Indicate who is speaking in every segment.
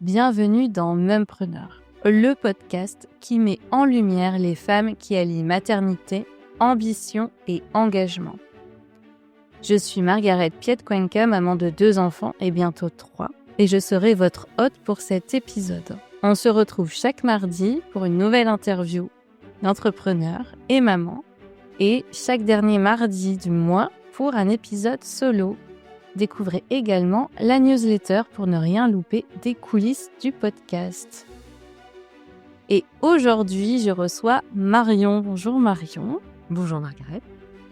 Speaker 1: Bienvenue dans Mumpreneur, le podcast qui met en lumière les femmes qui allient maternité, ambition et engagement. Je suis Margaret Piet-Cuenca, maman de 2 enfants et bientôt 3, et je serai votre hôte pour cet épisode. On se retrouve chaque mardi pour une nouvelle interview d'entrepreneurs et mamans, et chaque dernier mardi du mois pour un épisode solo. Découvrez également la newsletter pour ne rien louper des coulisses du podcast. Et aujourd'hui, je reçois Marion. Bonjour Marion.
Speaker 2: Bonjour Margaret.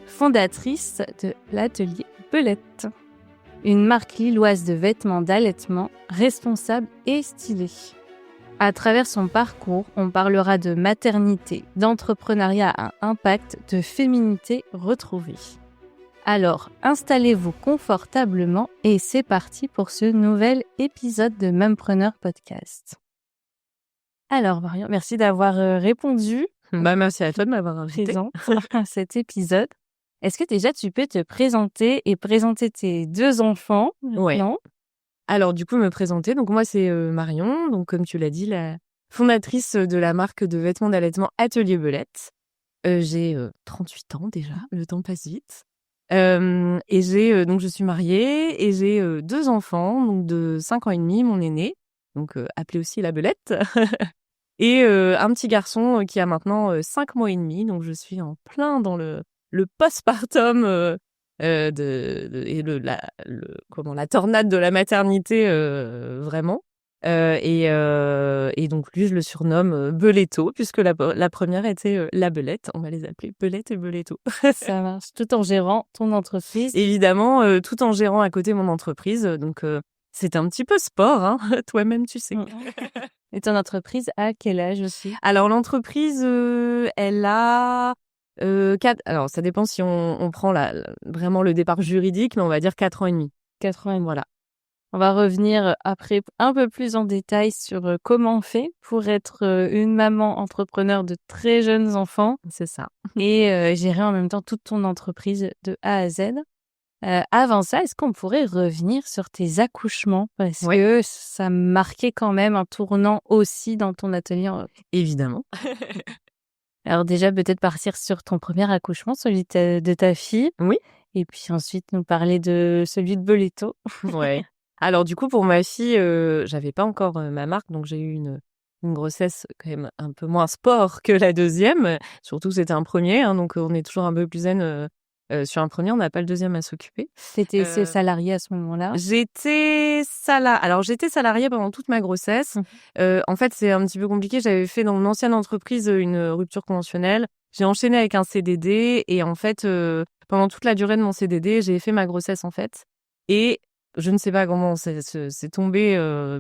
Speaker 1: Fondatrice de l'atelier Belette, une marque lilloise de vêtements d'allaitement responsable et stylée. À travers son parcours, on parlera de maternité, d'entrepreneuriat à impact, de féminité retrouvée. Alors, installez-vous confortablement et c'est parti pour ce nouvel épisode de Mumpreneur Podcast. Alors Marion, merci d'avoir répondu.
Speaker 2: Merci à toi de m'avoir invité.
Speaker 1: Présent à cet épisode. Est-ce que déjà tu peux te présenter et présenter tes 2 enfants?
Speaker 2: Ouais.
Speaker 1: Non.
Speaker 2: Alors du coup, me présenter. Donc moi, c'est Marion. Donc comme tu l'as dit, la fondatrice de la marque de vêtements d'allaitement Atelier Belette. J'ai 38 ans déjà. Le temps passe vite. Et donc je suis mariée et j'ai 2 enfants, donc de 5 ans et demi, mon aîné, donc appelé aussi la Belette, et un petit garçon qui a maintenant 5 mois et demi, donc je suis en plein dans le postpartum et la tornade de la maternité vraiment. Et donc lui, je le surnomme Beletto, puisque la première était la Belette. On va les appeler Belette et Beletto.
Speaker 1: Ça marche, tout en gérant ton entreprise.
Speaker 2: Évidemment, tout en gérant à côté mon entreprise. Donc, c'est un petit peu sport, hein. Toi-même, tu sais.
Speaker 1: Et ton entreprise à quel âge aussi?
Speaker 2: Alors, l'entreprise, elle a 4... Alors, ça dépend si on prend vraiment le départ juridique, mais on va dire 4 ans et demi.
Speaker 1: 4 ans et demi.
Speaker 2: Voilà.
Speaker 1: On va revenir après un peu plus en détail sur comment on fait pour être une maman entrepreneur de très jeunes enfants.
Speaker 2: C'est ça.
Speaker 1: Et gérer en même temps toute ton entreprise de A à Z. Avant ça, est-ce qu'on pourrait revenir sur tes accouchements? Parce que ça marquait quand même un tournant aussi dans ton atelier.
Speaker 2: Évidemment.
Speaker 1: Alors déjà, peut-être partir sur ton premier accouchement, celui de ta fille.
Speaker 2: Oui.
Speaker 1: Et puis ensuite, nous parler de celui de Beletto.
Speaker 2: Ouais. Alors du coup, pour ma fille, j'avais pas encore ma marque, donc j'ai eu une grossesse quand même un peu moins sport que la deuxième. Surtout, c'était un premier, hein, donc on est toujours un peu plus zen sur un premier. On n'a pas le deuxième à s'occuper.
Speaker 1: T'étais salariée à ce moment-là?
Speaker 2: J'étais salariée pendant toute ma grossesse. En fait, c'est un petit peu compliqué. J'avais fait dans mon ancienne entreprise une rupture conventionnelle. J'ai enchaîné avec un CDD et en fait, pendant toute la durée de mon CDD, j'ai fait ma grossesse en fait. Et je ne sais pas comment c'est tombé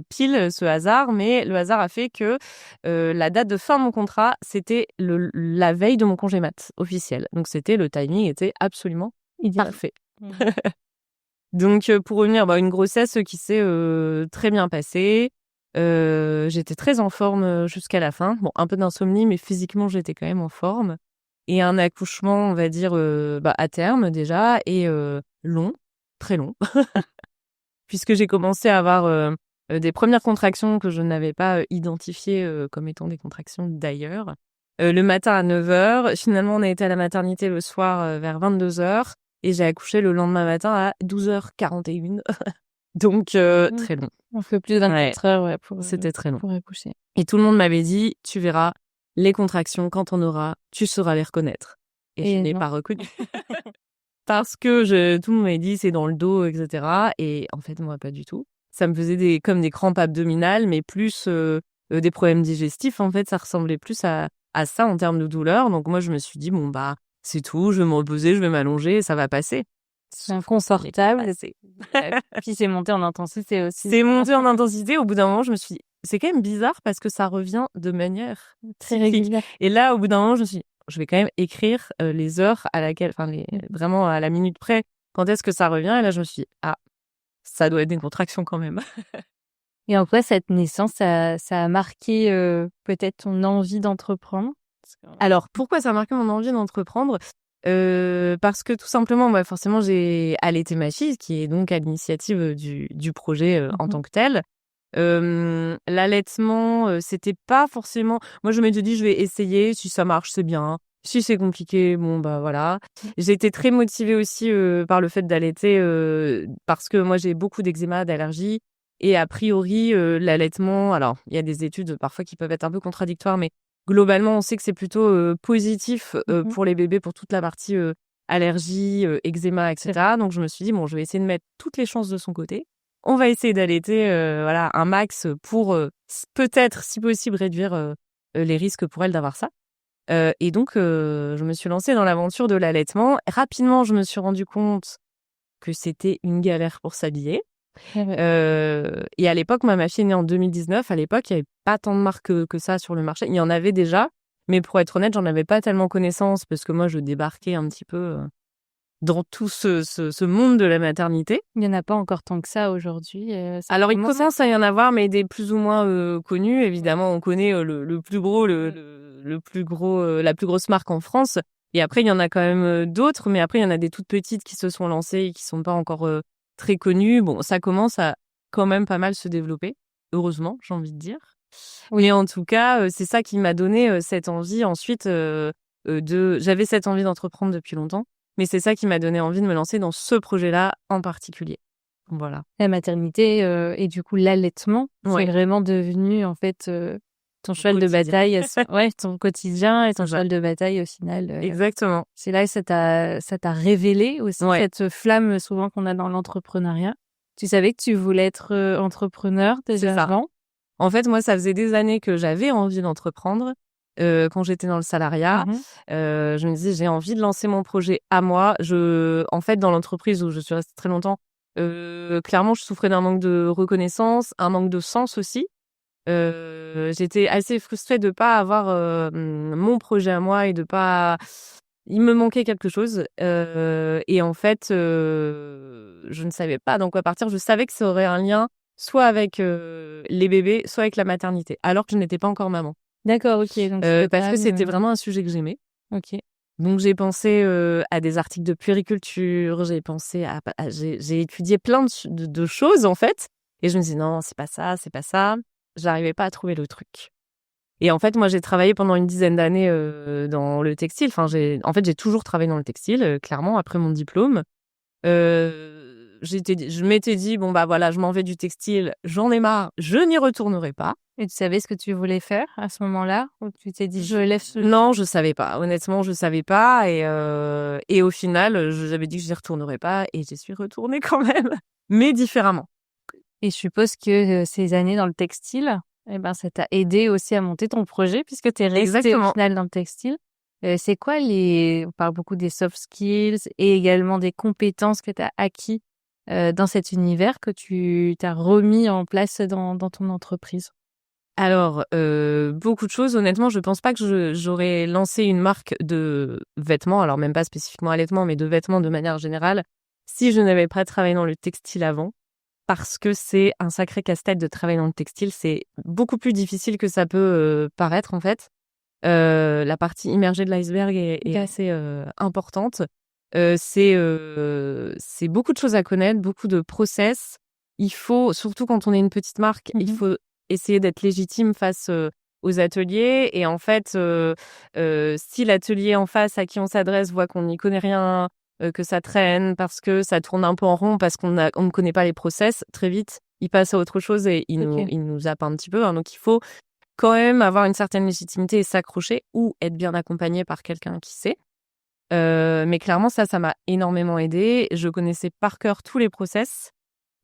Speaker 2: pile ce hasard, mais le hasard a fait que la date de fin de mon contrat, c'était la veille de mon congé mat officiel. Donc le timing était absolument parfait. Donc pour revenir, une grossesse qui s'est très bien passée. J'étais très en forme jusqu'à la fin. Bon, un peu d'insomnie, mais physiquement, j'étais quand même en forme. Et un accouchement, on va dire, à terme déjà, et long, très long. Puisque j'ai commencé à avoir des premières contractions que je n'avais pas identifiées comme étant des contractions d'ailleurs. Le matin à 9h, finalement on a été à la maternité le soir vers 22h et j'ai accouché le lendemain matin à 12h41. Donc très long.
Speaker 1: On fait plus de 24 heures
Speaker 2: c'était très long.
Speaker 1: Pour accoucher.
Speaker 2: Et tout le monde m'avait dit, tu verras, les contractions, quand on aura, tu sauras les reconnaître. Et je n'ai pas reconnu. Parce que tout le monde m'avait dit c'est dans le dos, etc. Et en fait, moi, pas du tout. Ça me faisait comme des crampes abdominales, mais plus des problèmes digestifs. En fait, ça ressemblait plus à ça en termes de douleur. Donc moi, je me suis dit, c'est tout, je vais me reposer, je vais m'allonger, ça va passer.
Speaker 1: C'est inconfortable. Puis c'est monté en intensité aussi.
Speaker 2: C'est monté en intensité. Au bout d'un moment, je me suis dit, c'est quand même bizarre parce que ça revient de manière
Speaker 1: très régulière.
Speaker 2: Et là, au bout d'un moment, je me suis dit, je vais quand même écrire les heures à laquelle, vraiment à la minute près, quand est-ce que ça revient. Et là, je me suis dit, ça doit être des contractions quand même.
Speaker 1: Et en quoi cette naissance, ça a marqué peut-être ton envie d'entreprendre?
Speaker 2: Alors, pourquoi ça a marqué mon envie d'entreprendre? Parce que tout simplement, forcément, j'ai allaité ma fille, qui est donc à l'initiative du projet en tant que tel. L'allaitement, c'était pas forcément moi, je m'étais dit: «Je vais essayer, si ça marche, c'est bien. Si c'est compliqué, bon, bah, voilà». J'ai été très motivée aussi, par le fait d'allaiter, parce que moi, j'ai beaucoup d'eczéma, d'allergies et a priori, l'allaitement alors, il y a des études parfois qui peuvent être un peu contradictoires, mais globalement, on sait que c'est plutôt, positif,
Speaker 1: Mmh.
Speaker 2: pour les bébés, pour toute la partie, allergies, eczéma et
Speaker 1: C'est vrai.
Speaker 2: cetera. Donc je me suis dit: «Bon, je vais essayer de mettre toutes les chances de son côté. On va essayer d'allaiter, voilà, un max, pour, peut-être, si possible, réduire, les risques pour elle d'avoir ça». Et donc je me suis lancée dans l'aventure de l'allaitement. Rapidement, je me suis rendu compte que c'était une galère pour s'habiller.
Speaker 1: C'est vrai.
Speaker 2: Et à l'époque, moi, ma fille est née en 2019. À l'époque, il y avait pas tant de marques, que ça sur le marché. Il y en avait déjà, mais pour être honnête, j'en avais pas tellement connaissance parce que moi, je débarquais un petit peu, dans tout ce monde de la maternité.
Speaker 1: Il y en a pas encore tant que ça aujourd'hui, ça
Speaker 2: Alors, il
Speaker 1: commence à
Speaker 2: commence à y en avoir, mais des plus ou moins, connus. Évidemment, on connaît, le plus gros, le plus gros, la plus grosse marque en France et après il y en a quand même, d'autres, mais après il y en a des toutes petites qui se sont lancées et qui sont pas encore, très connues. Bon, ça commence à quand même pas mal se développer, heureusement, j'ai envie de dire.
Speaker 1: oui.
Speaker 2: Mais en tout cas, c'est ça qui m'a donné, cette envie ensuite, de j'avais cette envie d'entreprendre depuis longtemps, mais c'est ça qui m'a donné envie de me lancer dans ce projet-là en particulier. Voilà.
Speaker 1: La maternité, et du coup l'allaitement, c'est
Speaker 2: Ouais.
Speaker 1: vraiment devenu en fait, ton
Speaker 2: Au
Speaker 1: cheval de
Speaker 2: quotidien.
Speaker 1: bataille ouais, ton quotidien et ton
Speaker 2: C'est ça.
Speaker 1: cheval de bataille au final,
Speaker 2: Exactement.
Speaker 1: c'est là que ça t'a révélé aussi
Speaker 2: Ouais,
Speaker 1: cette flamme souvent qu'on a dans l'entrepreneuriat. Tu savais que tu voulais être, entrepreneur
Speaker 2: c'est
Speaker 1: déjà
Speaker 2: ça.
Speaker 1: avant?
Speaker 2: En fait, moi, ça faisait des années que j'avais envie d'entreprendre, quand j'étais dans le salariat.
Speaker 1: Mmh.
Speaker 2: Je me disais: «J'ai envie de lancer mon projet à moi». En fait, dans l'entreprise où je suis restée très longtemps, clairement, je souffrais d'un manque de reconnaissance, un manque de sens aussi. J'étais assez frustrée de pas avoir, mon projet à moi et de pas il me manquait quelque chose, et en fait, je ne savais pas dans quoi partir. Je savais que ça aurait un lien soit avec, les bébés, soit avec la maternité, alors que je n'étais pas encore maman.
Speaker 1: D'accord, OK, donc c'était
Speaker 2: Parce
Speaker 1: pas,
Speaker 2: que c'était vraiment un sujet que j'aimais.
Speaker 1: OK.
Speaker 2: Donc j'ai pensé, à des articles de puériculture, j'ai pensé à j'ai étudié plein de choses, en fait et je me disais: «Non, c'est pas ça, c'est pas ça». J'arrivais pas à trouver le truc et en fait, moi, j'ai travaillé pendant une dizaine d'années, dans le textile. Enfin, j'ai toujours travaillé dans le textile, clairement, après mon diplôme. Je m'étais dit: «Bon, bah, voilà, je m'en vais du textile, j'en ai marre, je n'y retournerai pas».
Speaker 1: Et tu savais ce que tu voulais faire à ce moment-là? Ou tu t'es dit: «Je lève ce
Speaker 2: Non, je savais pas. Honnêtement, je savais pas et au final, j'avais dit que j'y retournerais pas et j'y suis retournée quand même, mais différemment.
Speaker 1: Et je suppose que, ces années dans le textile, eh ben, ça t'a aidé aussi à monter ton projet puisque tu es restée au
Speaker 2: Exactement.
Speaker 1: final dans le textile. C'est quoi on parle beaucoup des soft skills et également des compétences que tu as acquis, dans cet univers que tu as remis en place dans ton entreprise?
Speaker 2: Alors, beaucoup de choses. Honnêtement, je pense pas que j'aurais lancé une marque de vêtements, alors même pas spécifiquement allaitement, mais de vêtements de manière générale, si je n'avais pas travaillé dans le textile avant. Parce que c'est un sacré casse-tête de travailler dans le textile. C'est beaucoup plus difficile que ça peut, paraître, en fait. La partie immergée de l'iceberg est
Speaker 1: OK.
Speaker 2: assez, importante. C'est beaucoup de choses à connaître, beaucoup de process. Il faut surtout quand on est une petite marque, il
Speaker 1: Mmh.
Speaker 2: faut essayer d'être légitime face, aux ateliers et en fait, si l'atelier en face à qui on s'adresse voit qu'on n'y connaît rien, que ça traîne parce que ça tourne un peu en rond, parce qu'on ne connaît pas les process, très vite, il passe à autre chose et
Speaker 1: OK.
Speaker 2: il nous zappe un petit peu, hein. Donc il faut quand même avoir une certaine légitimité et s'accrocher ou être bien accompagné par quelqu'un qui sait. Mais clairement ça m'a énormément aidée. Je connaissais par cœur tous les process.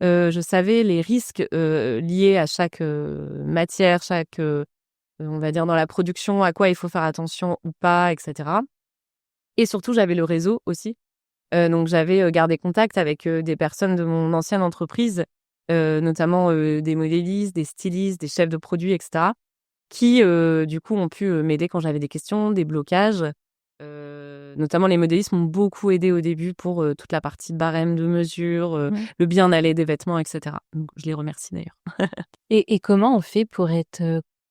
Speaker 2: Je savais les risques, liés à chaque, matière, chaque, on va dire dans la production, à quoi il faut faire attention ou pas et cetera et surtout j'avais le réseau aussi. Donc j'avais, gardé contact avec, des personnes de mon ancienne entreprise, notamment, des modélistes, des stylistes, des chefs de produits et cetera qui, du coup, ont pu, m'aider quand j'avais des questions, des blocages. Notamment les modélistes m'ont beaucoup aidée au début pour, toute la partie barème de mesure,
Speaker 1: Mmh.
Speaker 2: le bien aller des vêtements et cetera. Donc je les remercie d'ailleurs.
Speaker 1: Et comment on fait pour être,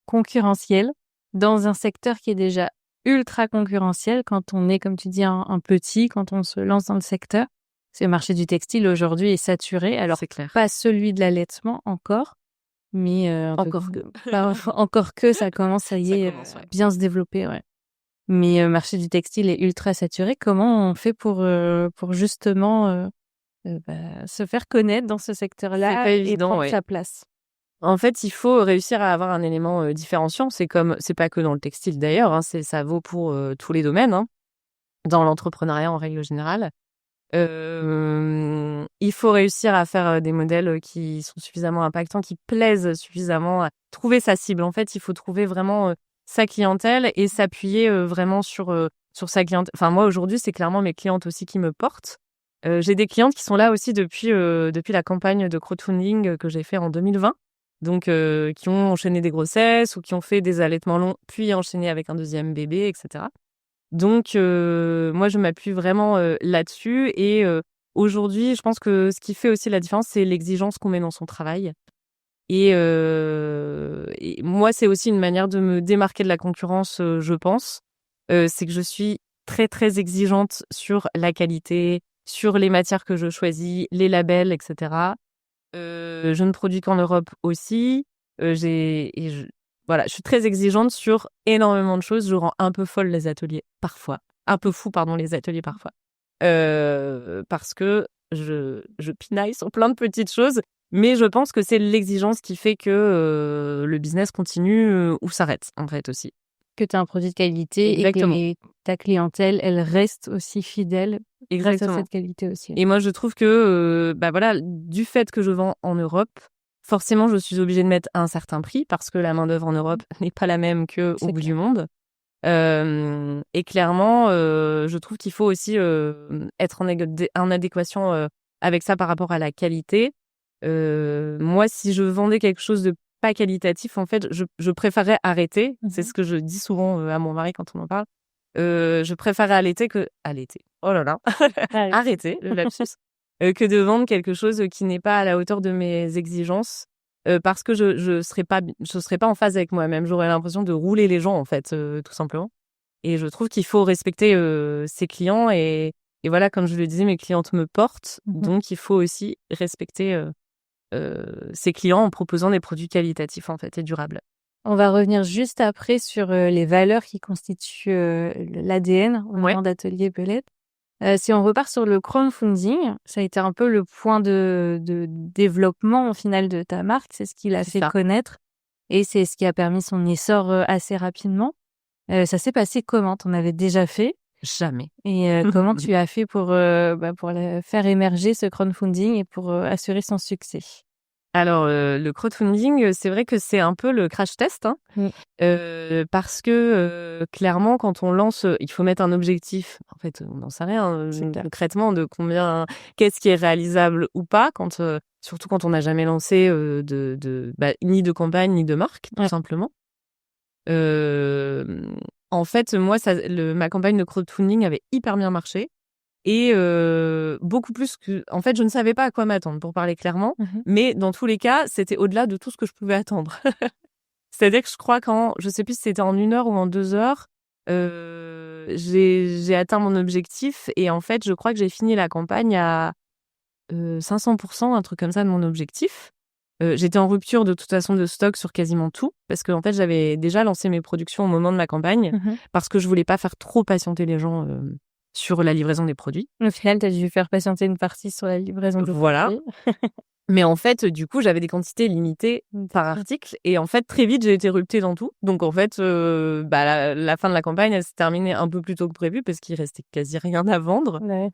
Speaker 1: concurrentiel dans un secteur qui est déjà ultra concurrentiel quand on est, comme tu dis, un petit, quand on se lance dans le secteur? Parce que le marché du textile aujourd'hui est saturé, alors
Speaker 2: C'est clair.
Speaker 1: pas celui de l'allaitement encore. mais
Speaker 2: Encore que.
Speaker 1: encore que ça commence, ça y
Speaker 2: Ça
Speaker 1: est,
Speaker 2: commence, ouais.
Speaker 1: bien se développer, ouais. Mais le marché du textile est ultra saturé. Comment on fait pour justement se faire connaître dans ce
Speaker 2: C'est
Speaker 1: secteur-là
Speaker 2: pas
Speaker 1: et
Speaker 2: évident,
Speaker 1: prendre
Speaker 2: ouais.
Speaker 1: sa place?
Speaker 2: En fait, il faut réussir à avoir un élément différenciant. C'est pas que dans le textile d'ailleurs, hein, ça vaut pour tous les domaines, hein, dans l'entrepreneuriat en règle générale. Il faut réussir à faire des modèles qui sont suffisamment impactants, qui plaisent suffisamment, à trouver sa cible. En fait, il faut trouver vraiment sa clientèle et s'appuyer vraiment sur sa clientèle. Enfin, moi, aujourd'hui, c'est clairement mes clientes aussi qui me portent. J'ai des clientes qui sont là aussi depuis la campagne de crowdfunding que j'ai fait en 2020. Donc, qui ont enchaîné des grossesses ou qui ont fait des allaitements longs, puis enchaîné avec un deuxième bébé, etc. Donc, moi, je m'appuie vraiment là-dessus. Et aujourd'hui, je pense que ce qui fait aussi la différence, c'est l'exigence qu'on met dans son travail. Et moi, c'est aussi une manière de me démarquer de la concurrence, je pense. C'est que je suis très, très exigeante sur la qualité, sur les matières que je choisis, les labels, etc. Je ne produis qu'en Europe aussi. Voilà, je suis très exigeante sur énormément de choses. Je rends un peu folle les ateliers, parfois. Un peu fou, pardon, les ateliers, parfois. Parce que je pinaille sur plein de petites choses. Mais je pense que c'est l'exigence qui fait que le business continue ou s'arrête, en fait, aussi.
Speaker 1: Que tu as un produit de qualité
Speaker 2: Exactement.
Speaker 1: et que ta clientèle, elle reste aussi fidèle grâce à
Speaker 2: Exactement.
Speaker 1: cette qualité aussi.
Speaker 2: Et moi, je trouve que, voilà, du fait que je vends en Europe, forcément, je suis obligée de mettre un certain prix parce que la main-d'œuvre en Europe n'est pas la même qu'au
Speaker 1: C'est
Speaker 2: bout
Speaker 1: clair.
Speaker 2: du monde. Et clairement, je trouve qu'il faut aussi être en adéquation avec ça par rapport à la qualité. Moi, si je vendais quelque chose de pas qualitatif, en fait, je préférerais arrêter. C'est ce que je dis souvent à mon mari quand on en parle. Je préférerais allaiter. Oh là là. Arrêter le lapsus. Que de vendre quelque chose qui n'est pas à la hauteur de mes exigences. Parce que je serais pas en phase avec moi-même. J'aurais l'impression de rouler les gens, en fait, tout simplement. Et je trouve qu'il faut respecter ses clients. Et voilà, comme je le disais, mes clientes me portent. Donc, il faut aussi respecter ses clients en proposant des produits qualitatifs, en fait, et durables.
Speaker 1: On va revenir juste après sur les valeurs qui constituent l'ADN d'Atelier Belette. Si on repart sur le crowdfunding, ça a été un peu le point de développement au final de ta marque. C'est ce qui l'a fait connaître et c'est ce qui a permis son essor assez rapidement. Ça s'est passé comment? T'en avais déjà fait?
Speaker 2: Jamais.
Speaker 1: Et comment tu as fait pour faire émerger ce crowdfunding et pour assurer son succès?
Speaker 2: Alors, le crowdfunding, c'est vrai que c'est un peu le crash test, hein. Parce que clairement, quand on lance, il faut mettre un objectif. En fait, on n'en sait rien concrètement de qu'est-ce qui est réalisable ou pas, surtout quand on n'a jamais lancé ni de campagne ni de marque, tout simplement. En fait, moi, ma campagne de crowdfunding avait hyper bien marché. Et beaucoup plus que... En fait, je ne savais pas à quoi m'attendre, pour parler clairement. Mais dans tous les cas, c'était au-delà de tout ce que je pouvais attendre. C'est-à-dire que je crois je sais plus si c'était en 1 heure ou en 2 heures, j'ai atteint mon objectif. Et en fait, je crois que j'ai fini la campagne à 500%, un truc comme ça, de mon objectif. J'étais en rupture de toute façon de stock sur quasiment tout. Parce que en fait, j'avais déjà lancé mes productions au moment de ma campagne. Parce que je voulais pas faire trop patienter les gens... sur la livraison des produits.
Speaker 1: Au final, tu as dû faire patienter une partie sur la livraison des produits.
Speaker 2: Mais en fait, du coup, j'avais des quantités limitées par article. Et en fait, très vite, j'ai été ruptée dans tout. Donc, en fait, la fin de la campagne, elle s'est terminée un peu plus tôt que prévu parce qu'il restait quasi rien à vendre.
Speaker 1: Ouais.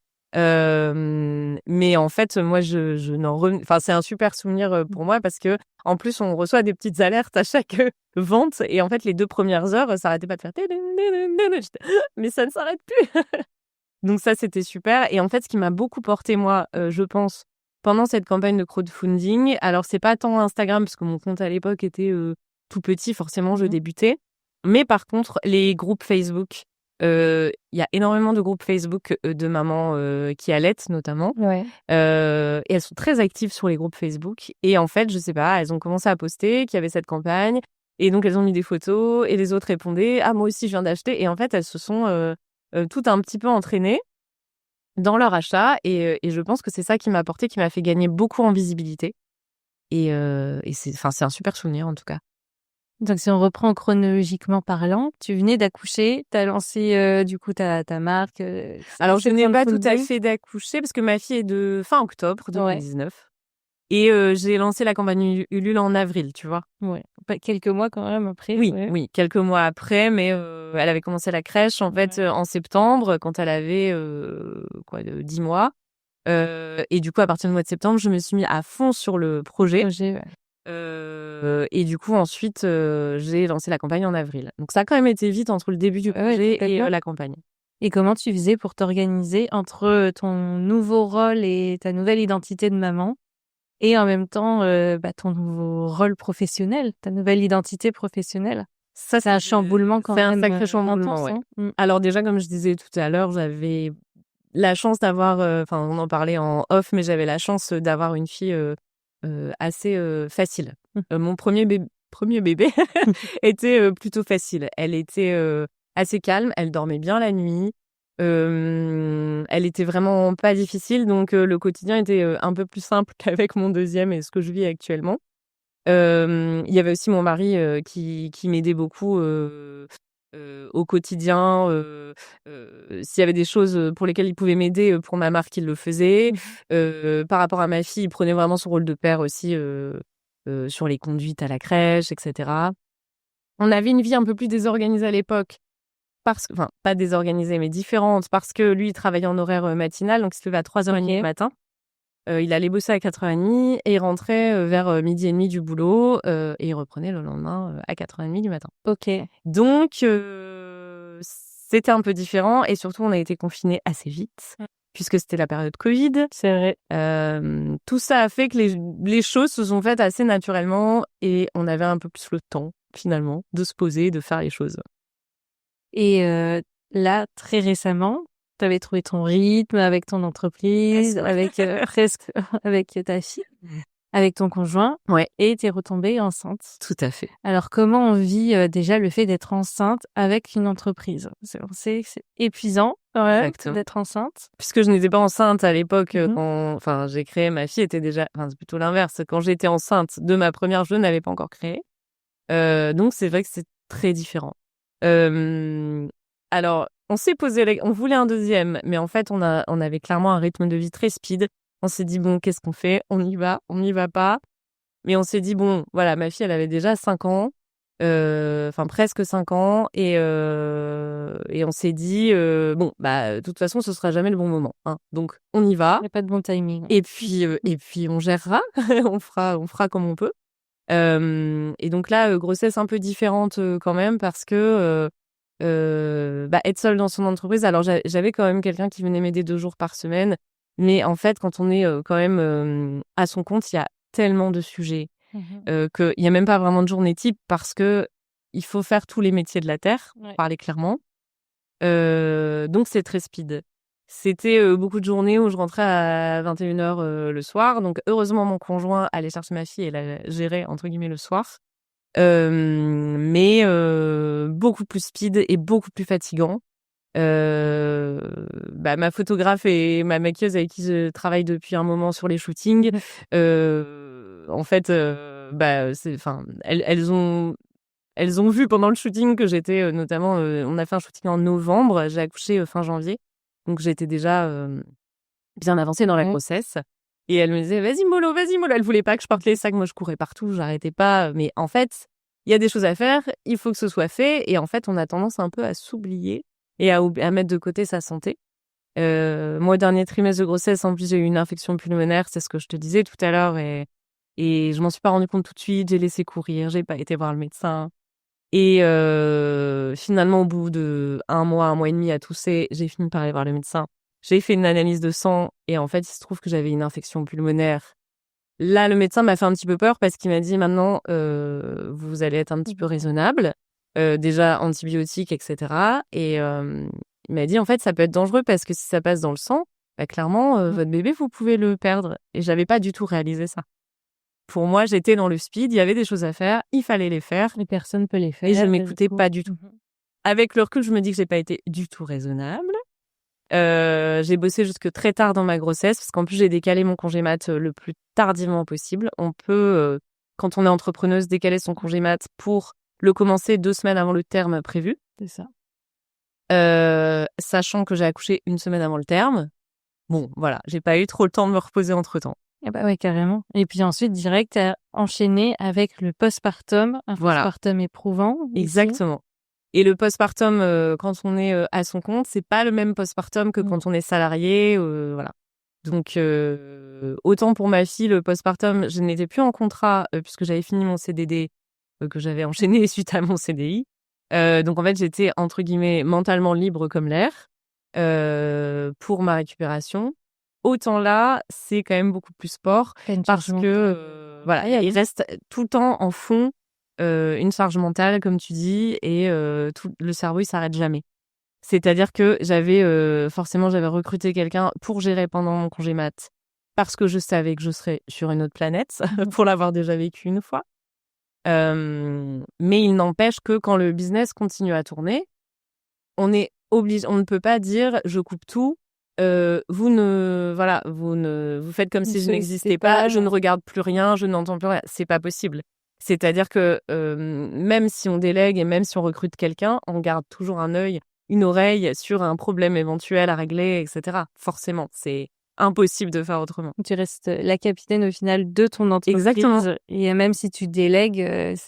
Speaker 2: Mais en fait, moi, enfin, c'est un super souvenir pour moi parce que, en plus, on reçoit des petites alertes à chaque vente. Et en fait, les 2 premières heures, ça arrêtait pas de faire... Mais ça ne s'arrête plus. Donc ça, c'était super. Et en fait, ce qui m'a beaucoup porté, moi, je pense, pendant cette campagne de crowdfunding, alors c'est pas tant Instagram, parce que mon compte à l'époque était tout petit, forcément, je débutais. Mais par contre, les groupes Facebook, il y a énormément de groupes Facebook de mamans qui allaitent, notamment.
Speaker 1: Ouais.
Speaker 2: Et elles sont très actives sur les groupes Facebook. Et en fait, je sais pas, elles ont commencé à poster qu'il y avait cette campagne. Et donc, elles ont mis des photos et les autres répondaient « Ah, moi aussi, je viens d'acheter ». Et en fait, elles se sont... tout un petit peu entraînées dans leur achat et je pense que c'est ça qui m'a fait gagner beaucoup en visibilité c'est un super souvenir en tout cas.
Speaker 1: Donc si on reprend chronologiquement parlant, tu venais d'accoucher, tu as lancé du coup ta marque.
Speaker 2: Alors je n'ai
Speaker 1: Septembre
Speaker 2: pas
Speaker 1: Full
Speaker 2: tout à
Speaker 1: Day.
Speaker 2: fait d'accoucher parce que ma fille est de fin octobre
Speaker 1: Ouais.
Speaker 2: 2019 et j'ai lancé la campagne Ulule en avril, tu vois.
Speaker 1: Ouais. Pas quelques mois quand même après.
Speaker 2: Oui,
Speaker 1: Ouais.
Speaker 2: oui, quelques mois après, mais elle avait commencé la crèche en fait
Speaker 1: Ouais.
Speaker 2: en septembre quand elle avait 10 mois. Et du coup, à partir du mois de septembre, je me suis mis à fond sur le projet.
Speaker 1: Projet, ouais.
Speaker 2: Et du coup, ensuite, j'ai lancé la campagne en avril. Donc, ça a quand même été vite entre le début du
Speaker 1: Ouais,
Speaker 2: projet et
Speaker 1: complètement.
Speaker 2: la campagne.
Speaker 1: Et comment tu faisais pour t'organiser entre ton nouveau rôle et ta nouvelle identité de maman et en même temps ton nouveau rôle professionnel, ta nouvelle identité professionnelle?
Speaker 2: Ça,
Speaker 1: C'est un chamboulement quand
Speaker 2: c'est un
Speaker 1: même
Speaker 2: sacré chamboulement,
Speaker 1: intense,
Speaker 2: ouais.
Speaker 1: hein.
Speaker 2: Alors déjà, comme je disais tout à l'heure, j'avais la chance d'avoir, on en parlait en off, mais j'avais la chance d'avoir une fille assez facile. Mon premier bébé était plutôt facile. Elle était assez calme, elle dormait bien la nuit. Elle était vraiment pas difficile, donc le quotidien était un peu plus simple qu'avec mon deuxième et ce que je vis actuellement. Il y avait aussi mon mari qui m'aidait beaucoup au quotidien. S'il y avait des choses pour lesquelles il pouvait m'aider pour ma marque, il le faisait. Par rapport à ma fille, il prenait vraiment son rôle de père aussi sur les conduites à la crèche, etc. On avait une vie un peu plus désorganisée à l'époque. Enfin, pas désorganisée, mais différente, parce que lui, il travaillait en horaire matinal, donc il se levait à 3h30
Speaker 1: Ok.
Speaker 2: du matin. Il allait bosser à 4h30 et il rentrait vers 12h30 du boulot et il reprenait le lendemain à 4h30 du matin.
Speaker 1: Ok.
Speaker 2: Donc, c'était un peu différent et surtout, on a été confinés assez vite puisque c'était la période Covid.
Speaker 1: C'est vrai.
Speaker 2: Tout ça a fait que les choses se sont faites assez naturellement et on avait un peu plus le temps, finalement, de se poser, de faire les choses.
Speaker 1: Et là, très récemment, tu avais trouvé ton rythme avec ton entreprise, avec presque avec ta fille, avec ton conjoint,
Speaker 2: Ouais,
Speaker 1: et tu es retombée enceinte.
Speaker 2: tout à fait.
Speaker 1: Alors, comment on vit déjà le fait d'être enceinte avec une entreprise? On sait que c'est épuisant quand même
Speaker 2: Exactement.
Speaker 1: d'être enceinte.
Speaker 2: Puisque je n'étais pas enceinte à l'époque
Speaker 1: Mhm.
Speaker 2: quand j'ai créé ma fille, était déjà, c'est plutôt l'inverse. Quand j'étais enceinte de ma première, je n'avais pas encore créé. Donc c'est vrai que c'est très différent. Alors, on s'est posé, on voulait un deuxième, mais en fait, on avait clairement un rythme de vie très speed. On s'est dit, bon, qu'est-ce qu'on fait? On y va, on n'y va pas. Mais on s'est dit, bon, voilà, ma fille, elle avait déjà 5 ans, presque 5 ans, et on s'est dit, de toute façon, ce sera jamais le bon moment, hein. Donc, on y va.
Speaker 1: Il n'y a pas de bon timing.
Speaker 2: Et puis, on gérera. on fera comme on peut. Et donc là, grossesse un peu différente quand même parce que être seule dans son entreprise. Alors j'avais quand même quelqu'un qui venait m'aider 2 jours par semaine, mais en fait, quand on est quand même à son compte, il y a tellement de sujets qu'il y a même pas vraiment de journée type parce que il faut faire tous les métiers de la terre, pour
Speaker 1: Ouais.
Speaker 2: parler clairement. Donc c'est très speed. C'était beaucoup de journées où je rentrais à 21h le soir. Donc heureusement, mon conjoint allait chercher ma fille et la gérait entre guillemets le soir. Mais beaucoup plus speed et beaucoup plus fatigant. Ma photographe et ma maquilleuse avec qui je travaille depuis un moment sur les shootings, en fait, elles ont vu pendant le shooting que j'étais notamment, on a fait un shooting en novembre, j'ai accouché fin janvier, donc j'étais déjà bien avancée dans la grossesse. Et elle me disait vas-y mollo. Elle voulait pas que je porte les sacs, moi je courais partout, j'arrêtais pas. Mais en fait, il y a des choses à faire, il faut que ce soit fait. Et en fait, on a tendance un peu à s'oublier et à mettre de côté sa santé. Moi, dernier trimestre de grossesse, en plus j'ai eu une infection pulmonaire, c'est ce que je te disais tout à l'heure, et je m'en suis pas rendu compte tout de suite. J'ai laissé courir, j'ai pas été voir le médecin. Et finalement, au bout de un mois et demi à tousser, j'ai fini par aller voir le médecin. J'ai fait une analyse de sang et en fait, il se trouve que j'avais une infection pulmonaire. Là, le médecin m'a fait un petit peu peur parce qu'il m'a dit maintenant, vous allez être un petit peu raisonnable. Déjà, antibiotiques, etc. Et il m'a dit, en fait, ça peut être dangereux parce que si ça passe dans le sang, clairement, votre bébé, vous pouvez le perdre. Et j'avais pas du tout réalisé ça. Pour moi, j'étais dans le speed, il y avait des choses à faire, il fallait les faire.
Speaker 1: Les personnes peuvent les faire.
Speaker 2: Et je ne m'écoutais pas du tout. Avec le recul, je me dis que j'ai pas été du tout raisonnable. J'ai bossé jusque très tard dans ma grossesse parce qu'en plus j'ai décalé mon congé mat le plus tardivement possible. On peut, quand on est entrepreneuse, décaler son congé mat pour le commencer 2 semaines avant le terme prévu.
Speaker 1: C'est ça.
Speaker 2: Sachant que j'ai accouché 1 semaine avant le terme. Bon, voilà, j'ai pas eu trop le temps de me reposer entre-temps.
Speaker 1: Ah bah ouais, carrément. Et puis ensuite, direct, t'as enchaîné avec le postpartum, un
Speaker 2: Voilà.
Speaker 1: postpartum éprouvant. aussi.
Speaker 2: Exactement. Et le postpartum, quand on est à son compte, c'est pas le même postpartum que quand on est salarié, voilà. Donc, autant pour ma fille, le postpartum, je n'étais plus en contrat puisque j'avais fini mon CDD que j'avais enchaîné suite à mon CDI. Donc en fait, j'étais entre guillemets mentalement libre comme l'air pour ma récupération. Autant là, c'est quand même beaucoup plus sport parce que voilà, il reste tout le temps en fond une charge mentale, comme tu dis, et tout le cerveau, il s'arrête jamais. C'est-à-dire que forcément, j'avais recruté quelqu'un pour gérer pendant mon congé mat parce que je savais que je serais sur une autre planète pour l'avoir déjà vécu une fois. Mais il n'empêche que quand le business continue à tourner, on est obligé, on ne peut pas dire je coupe tout. Vous faites comme si je n'existais pas, je ne regarde plus rien, je n'entends plus rien. C'est pas possible. C'est-à-dire que même si on délègue et même si on recrute quelqu'un, on garde toujours un œil, une oreille sur un problème éventuel à régler, etc. Forcément, c'est impossible de faire autrement.
Speaker 1: Tu restes la capitaine au final de ton entreprise.
Speaker 2: Exactement.
Speaker 1: Et même si tu délègues,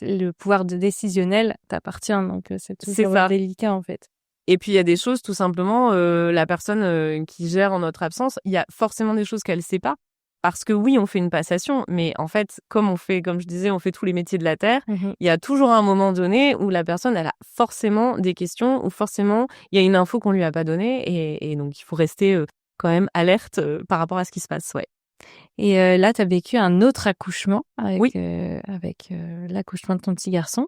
Speaker 1: le pouvoir décisionnel t'appartient. Donc c'est toujours délicat en fait.
Speaker 2: Et puis il y a des choses, tout simplement, la personne qui gère en notre absence, il y a forcément des choses qu'elle sait pas. Parce que oui, on fait une passation, mais en fait, comme je disais, on fait tous les métiers de la terre, il y a toujours un moment donné où la personne, elle a forcément des questions, ou forcément, il y a une info qu'on lui a pas donnée, et donc il faut rester quand même alerte par rapport à ce qui se passe, ouais.
Speaker 1: Et là, tu as vécu un autre accouchement avec
Speaker 2: Oui.
Speaker 1: l'accouchement de ton petit garçon.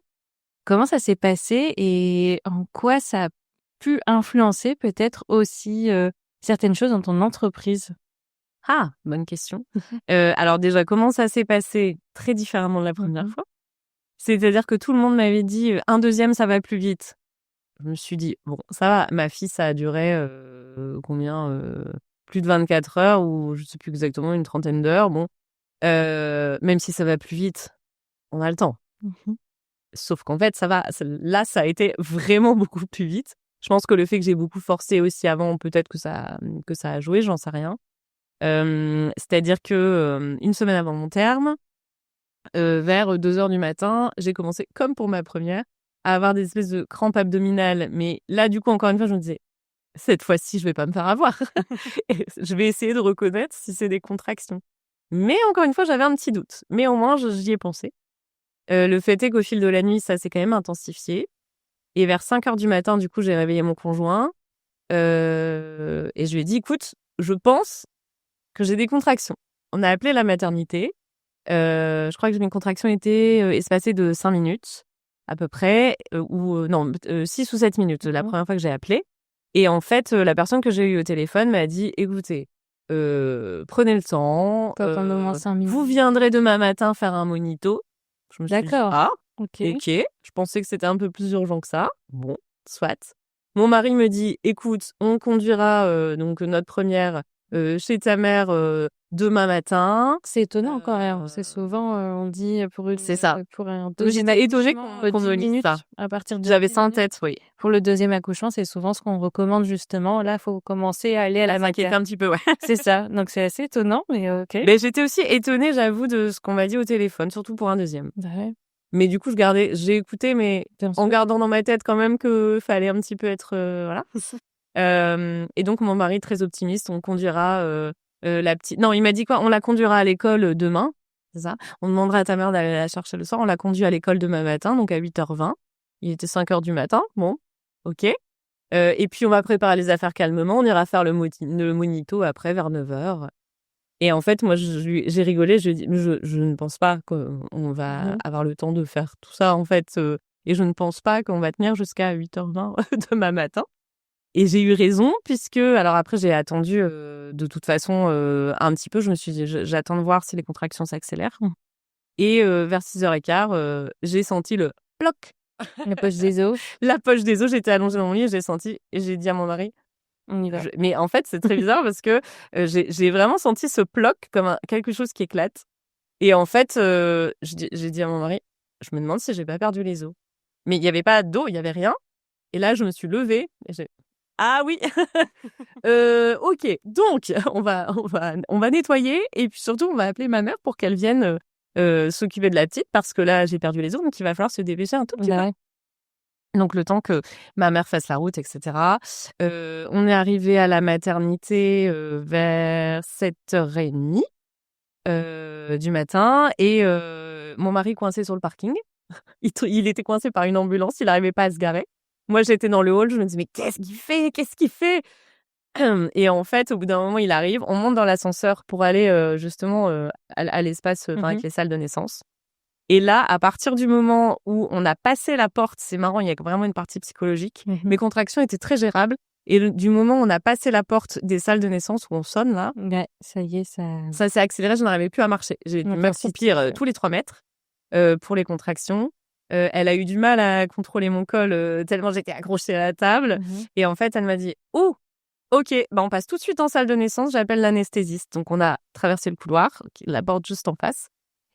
Speaker 1: Comment ça s'est passé et en quoi ça a pu influencer peut-être aussi certaines choses dans ton entreprise?
Speaker 2: Ah, bonne question. Alors déjà, comment ça s'est passé? Très différemment de la première fois. C'est-à-dire que tout le monde m'avait dit un deuxième, ça va plus vite. Je me suis dit, bon, ça va, ma fille, ça a duré plus de 24 heures ou je sais plus exactement, une 30aine d'heures. Bon, même si ça va plus vite, on a le temps. Sauf qu'en fait, ça va. Là, ça a été vraiment beaucoup plus vite. Je pense que le fait que j'ai beaucoup forcé aussi avant, peut-être que ça a joué, j'en sais rien. C'est-à-dire que 1 semaine avant mon terme, vers 2h du matin, j'ai commencé, comme pour ma première, à avoir des espèces de crampes abdominales. Mais là, du coup, encore une fois, je me disais, cette fois-ci, je vais pas me faire avoir. Je vais essayer de reconnaître si c'est des contractions. Mais encore une fois, j'avais un petit doute. Mais au moins, j'y ai pensé. Le fait est qu'au fil de la nuit, ça s'est quand même intensifié. Et vers 5h du matin, du coup, j'ai réveillé mon conjoint. Et je lui ai dit, écoute, je pense que j'ai des contractions. On a appelé la maternité. Je crois que mes contractions étaient espacées de 5 minutes, à peu près, 6 ou 7 minutes, la première fois que j'ai appelé. Et en fait, la personne que j'ai eue au téléphone m'a dit, écoutez, prenez le temps, vous viendrez demain matin faire un monito. Je me suis dit, ok. Je pensais que c'était un peu plus urgent que ça. Bon, soit. Mon mari me dit, écoute, on conduira donc notre première chez ta mère demain matin.
Speaker 1: C'est étonnant quand même. C'est souvent, on dit
Speaker 2: c'est ça.
Speaker 1: Pour un deuxième
Speaker 2: J'étais étonnée
Speaker 1: qu'on me dise ça. À partir de
Speaker 2: j'avais ça en tête, oui.
Speaker 1: Pour le deuxième accouchement, c'est souvent ce qu'on recommande justement. Là, il faut commencer à aller à la maternité.
Speaker 2: Un petit peu, ouais.
Speaker 1: C'est ça. Donc c'est assez étonnant, mais ok.
Speaker 2: Mais j'étais aussi étonnée, j'avoue, de ce qu'on m'a dit au téléphone, surtout pour un deuxième.
Speaker 1: Bah ouais.
Speaker 2: Mais du coup, j'ai écouté, mais en gardant dans ma tête quand même que fallait un petit peu être voilà. Et donc mon mari, très optimiste, on conduira la petite. Non, il m'a dit quoi? On la conduira à l'école demain, c'est ça. On demandera à ta mère d'aller la chercher le soir. On l'a conduit à l'école demain matin, donc à 8h20. Il était 5h du matin. Bon, ok. Et puis on va préparer les affaires calmement. On ira faire le monito après vers 9h. Et en fait, moi, j'ai rigolé. Je dis, je ne pense pas qu'on va avoir le temps de faire tout ça, en fait. Et je ne pense pas qu'on va tenir jusqu'à 8h20 demain matin. Et j'ai eu raison, puisque... Alors après, j'ai attendu de toute façon un petit peu. Je me suis dit, j'attends de voir si les contractions s'accélèrent. Et vers 6h15, j'ai senti le ploc.
Speaker 1: La poche des os.
Speaker 2: La poche des os. J'étais allongée dans mon lit et j'ai senti... Et j'ai dit à mon mari,
Speaker 1: On y va.
Speaker 2: Mais en fait, c'est très bizarre parce que j'ai vraiment senti ce ploc comme quelque chose qui éclate. Et en fait, j'ai dit à mon mari, je me demande si j'ai pas perdu les os. Mais il n'y avait pas d'eau, il n'y avait rien. Et là, je me suis levée et ah oui, ok. Donc, on va nettoyer et puis surtout, on va appeler ma mère pour qu'elle vienne s'occuper de la petite parce que là, j'ai perdu les os, donc il va falloir se dépêcher un tout petit peu.
Speaker 1: Ouais.
Speaker 2: Donc, le temps que ma mère fasse la route, etc. On est arrivé à la maternité vers 7h30 du matin et mon mari coincé sur le parking. Il était coincé par une ambulance, il n'arrivait pas à se garer. Moi, j'étais dans le hall, je me dis: «Mais qu'est-ce qu'il fait? Qu'est-ce qu'il fait?» Et en fait, au bout d'un moment, il arrive, on monte dans l'ascenseur pour aller justement à l'espace, avec les salles de naissance. Et là, à partir du moment où on a passé la porte, c'est marrant, il y a vraiment une partie psychologique. Mes contractions étaient très gérables et du moment où on a passé la porte des salles de naissance où on sonne là,
Speaker 1: Ouais, ça y est,
Speaker 2: ça s'est accéléré, je n'arrivais plus à marcher. J'ai dû m'accroupir tous les 3 mètres pour les contractions. Elle a eu du mal à contrôler mon col tellement j'étais accrochée à la table. Et en fait, elle m'a dit « Oh, ok, bah on passe tout de suite en salle de naissance, j'appelle l'anesthésiste. » Donc, on a traversé le couloir, la porte juste en face.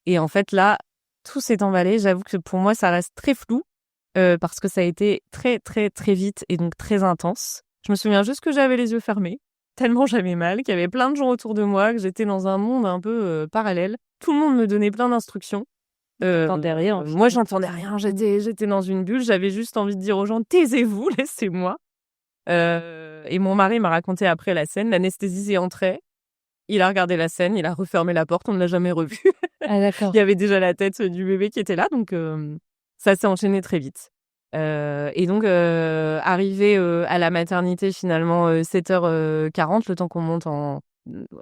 Speaker 2: Et en fait, là, tout s'est emballé. J'avoue que pour moi, ça reste très flou parce que ça a été très, très, très vite et donc très intense. Je me souviens juste que j'avais les yeux fermés, tellement j'avais mal, qu'il y avait plein de gens autour de moi, que j'étais dans un monde un peu parallèle. Tout le monde me donnait plein d'instructions.
Speaker 1: T'entendais rien.
Speaker 2: Moi, j'entendais rien. J'étais dans une bulle. J'avais juste envie de dire aux gens, taisez-vous, laissez-moi. Et mon mari m'a raconté après la scène. L'anesthésiste est entré. Il a regardé la scène. Il a refermé la porte. On ne l'a jamais revu.
Speaker 1: Ah, d'accord.
Speaker 2: Il y avait déjà la tête du bébé qui était là. Donc, ça s'est enchaîné très vite. Et donc, arrivé à la maternité, finalement, 7h40, le temps qu'on monte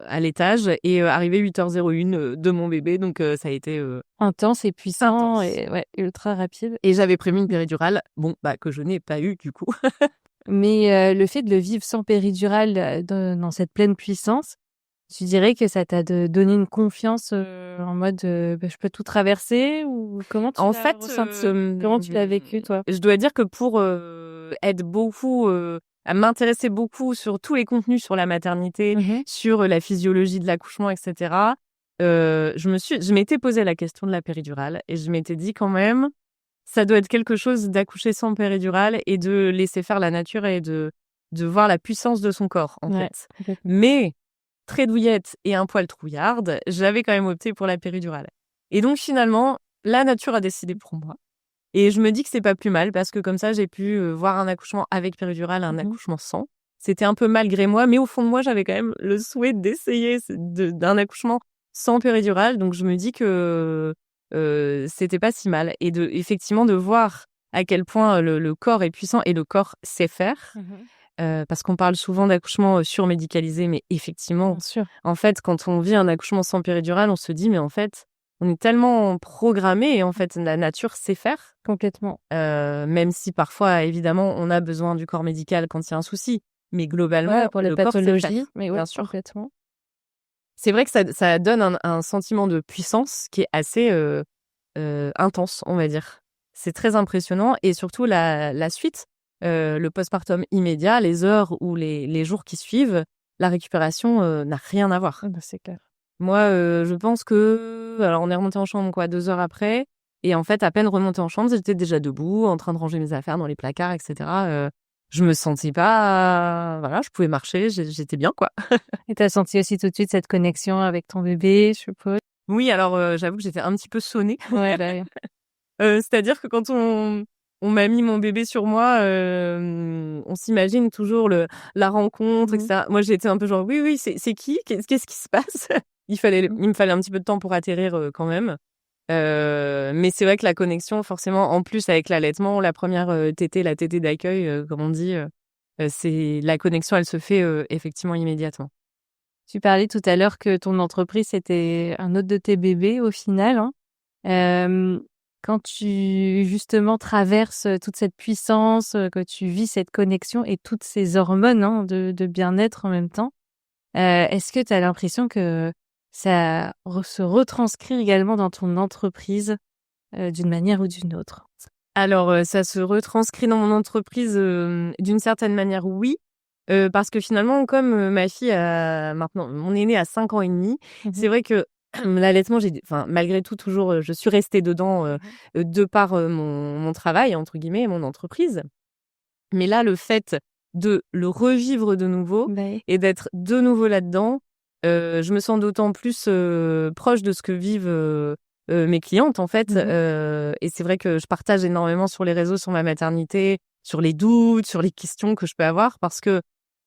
Speaker 2: à l'étage, et arrivé 8h01 de mon bébé. Donc, ça a été
Speaker 1: intense et puissant
Speaker 2: intense.
Speaker 1: et ouais, ultra rapide.
Speaker 2: Et j'avais prévu une péridurale, que je n'ai pas eu du coup.
Speaker 1: Mais le fait de le vivre sans péridurale dans cette pleine puissance, tu dirais que ça t'a donné une confiance en mode je peux tout traverser ou comment tu
Speaker 2: En
Speaker 1: l'as
Speaker 2: fait,
Speaker 1: ressenti? Comment tu l'as vécu, toi?
Speaker 2: je dois dire que pour être beaucoup, à m'intéresser beaucoup sur tous les contenus sur la maternité, sur la physiologie de l'accouchement, etc., je m'étais posé la question de la péridurale et je m'étais dit quand même, ça doit être quelque chose d'accoucher sans péridurale et de laisser faire la nature et de voir la puissance de son corps, en fait. Mais très douillette et un poil trouillarde, j'avais quand même opté pour la péridurale. Et donc finalement, la nature a décidé pour moi. Et je me dis que c'est pas plus mal parce que comme ça, j'ai pu voir un accouchement avec péridurale, un accouchement sans. C'était un peu malgré moi, mais au fond de moi, j'avais quand même le souhait d'essayer d'un accouchement sans péridurale. Donc je me dis que c'était pas si mal. Et effectivement, de voir à quel point le corps est puissant et le corps sait faire. Parce qu'on parle souvent d'accouchement surmédicalisé, mais effectivement, en fait, quand on vit un accouchement sans péridurale, on se dit, mais en fait, on est tellement programmé et en fait, la nature sait faire.
Speaker 1: Complètement.
Speaker 2: Même si parfois, évidemment, on a besoin du corps médical quand il y a un souci. Mais globalement,
Speaker 1: pour les
Speaker 2: le corps sait
Speaker 1: pathologies,
Speaker 2: faire.
Speaker 1: mais
Speaker 2: Bien sûr.
Speaker 1: complètement.
Speaker 2: C'est vrai que ça donne un sentiment de puissance qui est assez intense, on va dire. C'est très impressionnant et surtout la suite. Le postpartum immédiat, les heures ou les jours qui suivent, la récupération n'a rien à voir.
Speaker 1: C'est clair.
Speaker 2: Moi, je pense que... Alors, on est remonté en chambre, 2 heures après. Et en fait, à peine remontée en chambre, j'étais déjà debout, en train de ranger mes affaires dans les placards, etc. Je me sentais pas... Voilà, je pouvais marcher, j'étais bien, quoi.
Speaker 1: Et t'as senti aussi tout de suite cette connexion avec ton bébé, je suppose?
Speaker 2: Oui, alors, j'avoue que j'étais un petit peu sonnée.
Speaker 1: Ouais, bah oui.
Speaker 2: C'est-à-dire que quand on m'a mis mon bébé sur moi, on s'imagine toujours la rencontre, etc. Moi, j'étais un peu genre, oui, c'est qui? Qu'est-ce qui se passe? Il me fallait un petit peu de temps pour atterrir quand même. Mais c'est vrai que la connexion, forcément, en plus avec l'allaitement, la première tétée, la tétée d'accueil, comme on dit, c'est la connexion, elle se fait effectivement immédiatement.
Speaker 1: Tu parlais tout à l'heure que ton entreprise, c'était un autre de tes bébés au final, hein. Quand tu justement traverses toute cette puissance, que tu vis cette connexion et toutes ces hormones, hein, de bien-être en même temps, est-ce que tu as l'impression que ça se retranscrit également dans ton entreprise, d'une manière ou d'une autre?
Speaker 2: Alors, ça se retranscrit dans mon entreprise, d'une certaine manière, oui. Parce que finalement, comme ma fille a maintenant, mon aînée a 5 ans et demi, c'est vrai que l'allaitement, malgré tout, toujours, je suis restée dedans de par mon travail, entre guillemets, mon entreprise. Mais là, le fait de le revivre de nouveau
Speaker 1: Ouais.
Speaker 2: et d'être de nouveau là-dedans, je me sens d'autant plus proche de ce que vivent mes clientes, en fait. Et c'est vrai que je partage énormément sur les réseaux sur ma maternité, sur les doutes, sur les questions que je peux avoir, parce que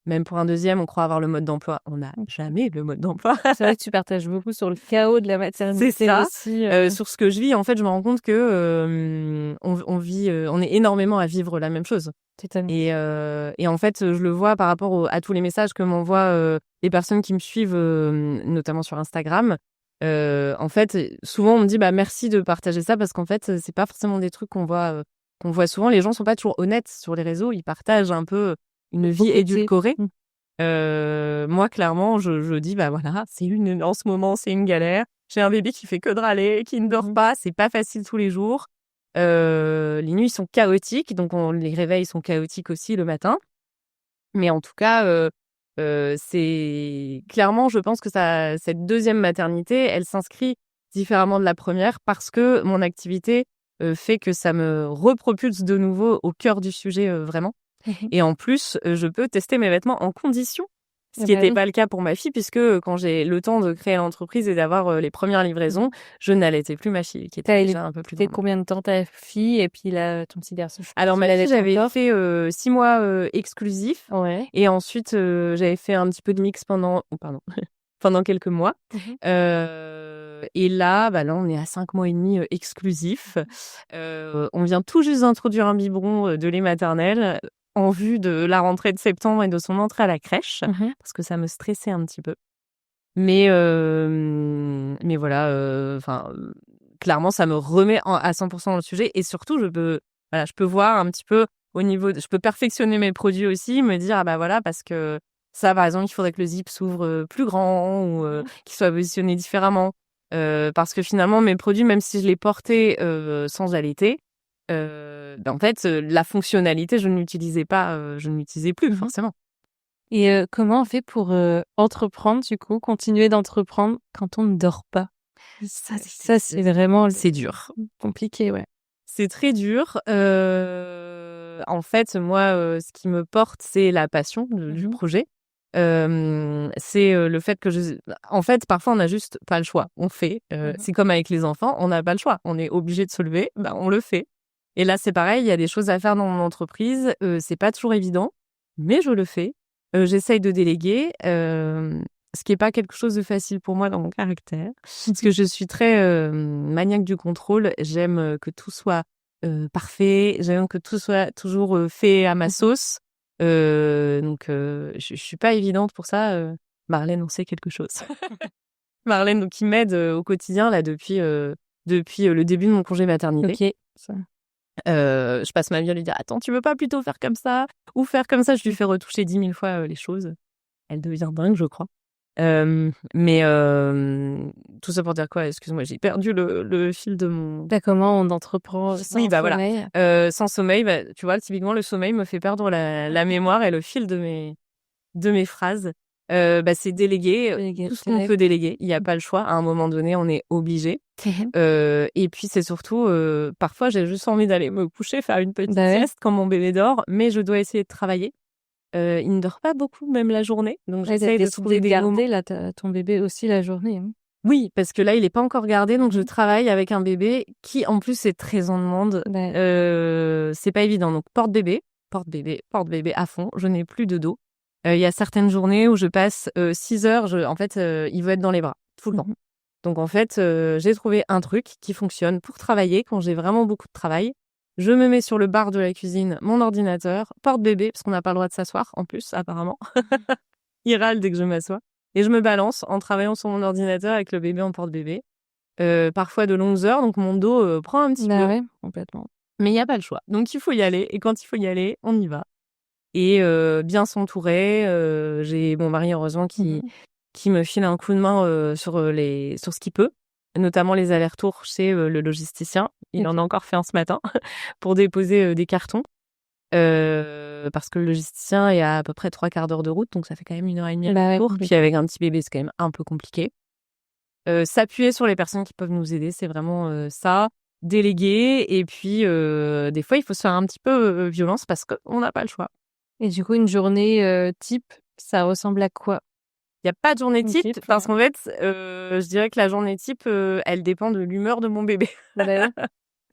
Speaker 2: même pour un deuxième, on croit avoir le mode d'emploi. On n'a jamais le mode d'emploi.
Speaker 1: C'est vrai que tu partages beaucoup sur le chaos de la maternité.
Speaker 2: C'est ça.
Speaker 1: Aussi.
Speaker 2: Sur ce que je vis, en fait, je me rends compte que on vit, on est énormément à vivre la même chose.
Speaker 1: Totalement.
Speaker 2: Et en fait, je le vois par rapport à tous les messages que m'envoient les personnes qui me suivent, notamment sur Instagram. En fait, souvent on me dit merci de partager ça, parce qu'en fait, c'est pas forcément des trucs qu'on voit souvent. Les gens sont pas toujours honnêtes sur les réseaux. Ils partagent un peu une vie édulcorée. Moi, clairement, je dis voilà, en ce moment, c'est une galère. J'ai un bébé qui fait que de râler, qui ne dort pas. C'est pas facile tous les jours. Les nuits sont chaotiques, donc les réveils sont chaotiques aussi le matin. Mais en tout cas, c'est clairement, je pense que cette deuxième maternité, elle s'inscrit différemment de la première, parce que mon activité fait que ça me repropulse de nouveau au cœur du sujet, vraiment. Et en plus, je peux tester mes vêtements en condition, ce qui n'était pas le cas pour ma fille, puisque quand j'ai le temps de créer l'entreprise et d'avoir les premières livraisons, je n'allaitais plus ma fille, qui était déjà un peu plus grande.
Speaker 1: Combien de temps ta fille et puis là, ton petit garçon?
Speaker 2: Alors, ma fille, j'avais fait 6 mois exclusifs.
Speaker 1: Ouais.
Speaker 2: Et ensuite, j'avais fait un petit peu de mix pendant quelques mois. Et là, là, on est à 5 mois et demi exclusifs. On vient tout juste d'introduire un biberon de lait maternel en vue de la rentrée de septembre et de son entrée à la crèche, parce que ça me stressait un petit peu. Mais voilà, clairement, ça me remet à 100% dans le sujet. Et surtout, je peux voir un petit peu je peux perfectionner mes produits aussi, me dire, voilà, parce que ça, par exemple, il faudrait que le zip s'ouvre plus grand, ou qu'il soit positionné différemment. Parce que finalement, mes produits, même si je les portais sans allaiter, en fait, la fonctionnalité, je ne l'utilisais pas, je ne l'utilisais plus, forcément.
Speaker 1: Et comment on fait pour entreprendre, du coup, continuer d'entreprendre quand on ne dort pas? Ça, c'est vraiment...
Speaker 2: C'est dur.
Speaker 1: Compliqué, ouais.
Speaker 2: C'est très dur. En fait, moi, ce qui me porte, c'est la passion du projet. C'est le fait que en fait, parfois, on n'a juste pas le choix. On fait. C'est comme avec les enfants, on n'a pas le choix. On est obligé de se lever, on le fait. Et là, c'est pareil, il y a des choses à faire dans mon entreprise. C'est pas toujours évident, mais je le fais. J'essaye de déléguer, ce qui n'est pas quelque chose de facile pour moi dans mon caractère, parce que je suis très maniaque du contrôle. J'aime que tout soit parfait, j'aime que tout soit toujours fait à ma sauce. Donc, je suis pas évidente pour ça. Marlène en sait quelque chose. Marlène, donc, qui m'aide au quotidien là depuis le début de mon congé maternité.
Speaker 1: Ok.
Speaker 2: Je passe ma vie à lui dire attends, tu veux pas plutôt faire comme ça ou faire comme ça. Je lui fais retoucher 10 000 fois les choses. Elle devient dingue, je crois. Mais tout ça pour dire quoi? Excuse-moi, j'ai perdu le fil de mon...
Speaker 1: Comment on entreprend sans sommeil?
Speaker 2: Voilà. Sans sommeil, tu vois, typiquement, le sommeil me fait perdre la mémoire et le fil de mes phrases. C'est déléguer tout ce qu'on peut déléguer. Il n'y a pas le choix. À un moment donné, on est obligé. Et puis, c'est surtout, parfois, j'ai juste envie d'aller me coucher, faire une petite sieste quand mon bébé dort, mais je dois essayer de travailler. Il ne dort pas beaucoup, même la journée. Donc, j'essaye de trouver des
Speaker 1: garder là, ton bébé aussi la journée.
Speaker 2: Oui, parce que là, il n'est pas encore gardé. Donc, je travaille avec un bébé qui, en plus, est très en demande. C'est pas évident. Donc, porte-bébé à fond. Je n'ai plus de dos. Il y a certaines journées où je passe 6 heures. En fait, il veut être dans les bras tout le temps. Donc, en fait, j'ai trouvé un truc qui fonctionne pour travailler quand j'ai vraiment beaucoup de travail. Je me mets sur le bar de la cuisine, mon ordinateur, porte-bébé, parce qu'on n'a pas le droit de s'asseoir, en plus, apparemment. Il râle dès que je m'assois. Et je me balance en travaillant sur mon ordinateur avec le bébé en porte-bébé. Parfois de longues heures, donc mon dos prend un petit peu.
Speaker 1: Ouais, complètement.
Speaker 2: Mais il n'y a pas le choix. Donc, il faut y aller. Et quand il faut y aller, on y va. Et bien s'entourer. J'ai mon mari, heureusement, qui me file un coup de main sur ce qu'il peut. Notamment les allers-retours chez le logisticien. Il en a encore fait un ce matin pour déposer des cartons. parce que le logisticien est à peu près 3/4 d'heure de route, donc ça fait quand même 1h30
Speaker 1: Bah ouais,
Speaker 2: retour.
Speaker 1: compliqué.
Speaker 2: Puis avec un petit bébé, c'est quand même un peu compliqué. S'appuyer sur les personnes qui peuvent nous aider, c'est vraiment ça. Déléguer et puis des fois, il faut se faire un petit peu violence parce qu'on n'a pas le choix.
Speaker 1: Et du coup, une journée type, ça ressemble à quoi?
Speaker 2: Il y a pas de journée
Speaker 1: OK,
Speaker 2: type
Speaker 1: très
Speaker 2: parce
Speaker 1: bien.
Speaker 2: qu'en fait, je dirais que la journée type, elle dépend de l'humeur de mon bébé.
Speaker 1: Bah ouais.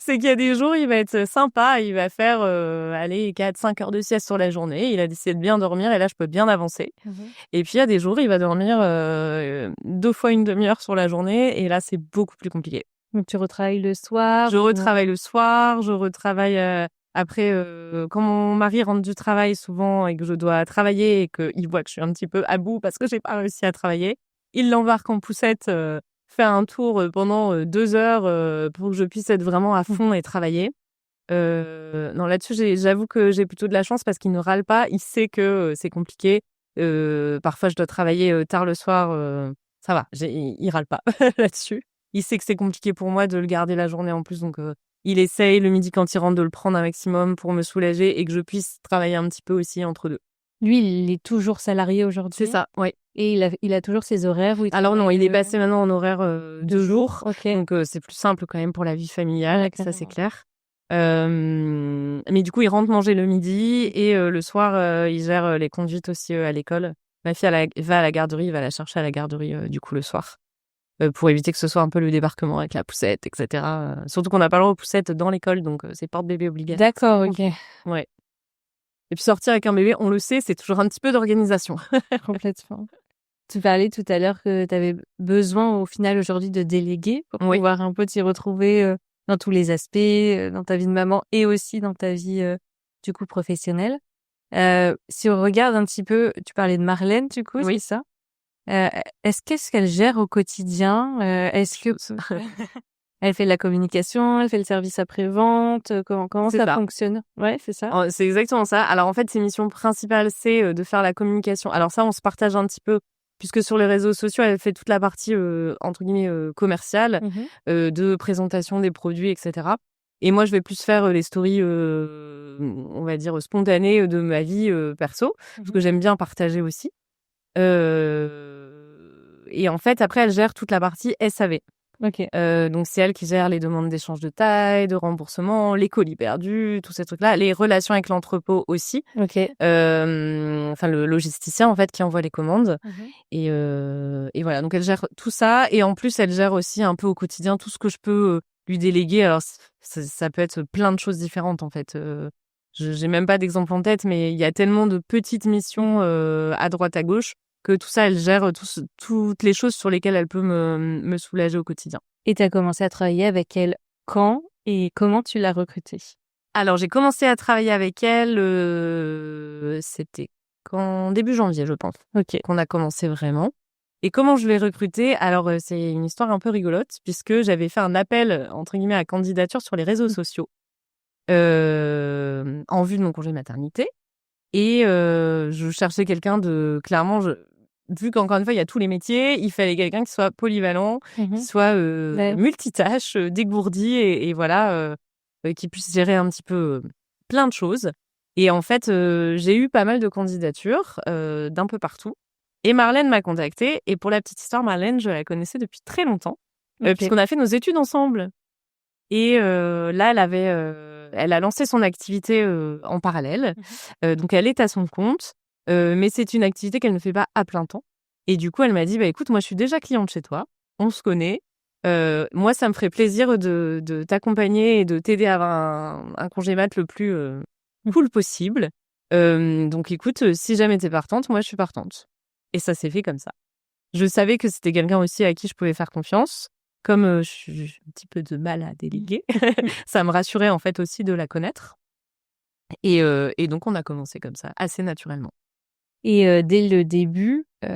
Speaker 2: C'est qu'il y a des jours, il va être sympa, il va faire, allez 4-5 heures de sieste sur la journée. Il a décidé de bien dormir et là, je peux bien avancer.
Speaker 1: Mmh.
Speaker 2: Et puis il y a des jours, il va dormir, 2 fois une demi-heure sur la journée et là, c'est beaucoup plus compliqué.
Speaker 1: Donc tu retravailles le soir
Speaker 2: Je
Speaker 1: ou
Speaker 2: retravaille le soir, je retravaille, après, quand mon mari rentre du travail souvent et que je dois travailler et qu'il voit que je suis un petit peu à bout parce que j'ai pas réussi à travailler, il l'embarque en poussette, faire un tour, pendant, 2 heures, pour que je puisse être vraiment à fond et travailler. Non, là-dessus, j'avoue que j'ai plutôt de la chance parce qu'il ne râle pas. Il sait que, c'est compliqué. Parfois, je dois travailler, tard le soir, ça va, il râle pas là-dessus. Il sait que c'est compliqué pour moi de le garder la journée en plus, donc il essaye le midi quand il rentre de le prendre un maximum pour me soulager et que je puisse travailler un petit peu aussi entre 2.
Speaker 1: lui, il est toujours salarié
Speaker 2: C'est
Speaker 1: aujourd'hui
Speaker 2: ça, ouais.
Speaker 1: et il a toujours ses horaires où il
Speaker 2: Alors non,
Speaker 1: travaille,
Speaker 2: il est passé maintenant en horaire, 2 jours,
Speaker 1: OK.
Speaker 2: donc c'est plus simple quand même pour la vie familiale,
Speaker 1: Ouais,
Speaker 2: ça c'est
Speaker 1: carrément.
Speaker 2: clair. Mais du coup, il rentre manger le midi et le soir, il gère, les conduites aussi, à l'école. Ma fille, va à la garderie, il va la chercher à la garderie, du coup, le soir, pour éviter que ce soit un peu le débarquement avec la poussette et cetera, surtout qu'on n'a pas le droit aux poussettes dans l'école, donc c'est porte-bébé obligatoire.
Speaker 1: D'accord, OK.
Speaker 2: Ouais et puis sortir avec un bébé, on le sait, c'est toujours un petit peu d'organisation.
Speaker 1: Complètement. Tu parlais tout à l'heure que tu avais besoin au final aujourd'hui de déléguer pour
Speaker 2: Oui.
Speaker 1: pouvoir un peu t'y retrouver, dans tous les aspects, dans ta vie de maman et aussi dans ta vie, du coup professionnelle. Si on regarde un petit peu, tu parlais de Marlène du coup, c'est
Speaker 2: Oui.
Speaker 1: ça? Qu'est-ce qu'elle gère au quotidien? Est-ce que elle fait de la communication, elle fait le service après-vente, comment
Speaker 2: C'est
Speaker 1: ça
Speaker 2: ça.
Speaker 1: fonctionne? Ouais, c'est ça?
Speaker 2: C'est exactement ça. Alors en fait, ses missions principales, c'est, de faire la communication. Alors ça, on se partage un petit peu puisque sur les réseaux sociaux, elle fait toute la partie, entre guillemets, «commerciale»,
Speaker 1: Mmh.
Speaker 2: de présentation des produits et cetera. Et moi, je vais plus faire, les stories, on va dire, spontanées, de ma vie, perso, parce
Speaker 1: Mmh.
Speaker 2: que j'aime bien partager aussi. Et en fait, après, elle gère toute la partie SAV.
Speaker 1: OK.
Speaker 2: Donc c'est elle qui gère les demandes d'échange de taille, de remboursement, les colis perdus, tous ces trucs-là, les relations avec l'entrepôt aussi.
Speaker 1: OK.
Speaker 2: Enfin le logisticien en fait qui envoie les commandes
Speaker 1: Mmh.
Speaker 2: et voilà, donc elle gère tout ça et en plus elle gère aussi un peu au quotidien tout ce que je peux, lui déléguer. Alors ça peut être plein de choses différentes en fait, j'ai même pas d'exemple en tête, mais il y a tellement de petites missions, à droite à gauche que tout ça elle gère, toutes les choses sur lesquelles elle peut me soulager au quotidien.
Speaker 1: Et tu as commencé à travailler avec elle quand et comment tu l'as recrutée?
Speaker 2: Alors j'ai commencé à travailler avec elle, c'était quand début janvier je pense,
Speaker 1: OK.
Speaker 2: qu'on a commencé vraiment. Et comment je l'ai recrutée? Alors, c'est une histoire un peu rigolote puisque j'avais fait un appel, entre guillemets, «à candidature» sur les réseaux sociaux, en vue de mon congé maternité et je cherchais quelqu'un de clairement vu qu'encore une fois, il y a tous les métiers, il fallait quelqu'un qui soit polyvalent, qui
Speaker 1: Mmh.
Speaker 2: soit,
Speaker 1: Ouais.
Speaker 2: multitâche, dégourdi et voilà, qui puisse gérer un petit peu, plein de choses. Et en fait, j'ai eu pas mal de candidatures, d'un peu partout et Marlène m'a contactée et pour la petite histoire, Marlène, je la connaissais depuis très longtemps,
Speaker 1: OK.
Speaker 2: puisqu'on a fait nos études ensemble et là, elle a lancé son activité, en parallèle.
Speaker 1: Mmh.
Speaker 2: Donc elle est à son compte, mais c'est une activité qu'elle ne fait pas à plein temps et du coup, elle m'a dit: «Bah, écoute, moi, je suis déjà cliente chez toi, on se connaît, moi, ça me ferait plaisir de t'accompagner et de t'aider à avoir un congé mat le plus, cool possible. Donc écoute, si jamais tu es partante, moi, je suis partante» et ça s'est fait comme ça. Je savais que c'était quelqu'un aussi à qui je pouvais faire confiance. Comme, j'ai un petit peu de mal à déléguer, ça me rassurait, en fait, aussi de la connaître et donc on a commencé comme ça, assez naturellement.
Speaker 1: Et dès le début, tu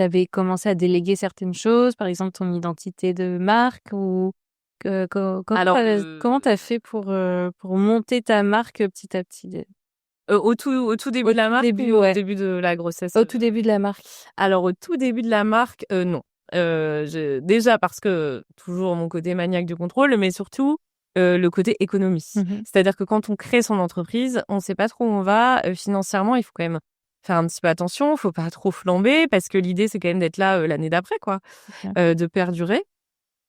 Speaker 1: avais commencé à déléguer certaines choses, par exemple ton identité de marque ou que co comment
Speaker 2: Alors,
Speaker 1: comment tu as fait pour monter ta marque petit à petit?
Speaker 2: au tout début
Speaker 1: Au
Speaker 2: de la
Speaker 1: tout
Speaker 2: marque
Speaker 1: début,
Speaker 2: ou au
Speaker 1: ouais.
Speaker 2: début de la grossesse?
Speaker 1: Au tout début de la marque.
Speaker 2: Alors au tout début de la marque, non. Je déjà parce que toujours mon côté maniaque du contrôle, mais surtout, le côté économie.
Speaker 1: Mmh.
Speaker 2: C'est-à-dire que quand on crée son entreprise, on sait pas trop où on va. Financièrement, il faut quand même faire un petit peu attention. Faut pas trop flamber parce que l'idée, c'est quand même d'être là, l'année d'après, quoi,
Speaker 1: C'est clair.
Speaker 2: de perdurer.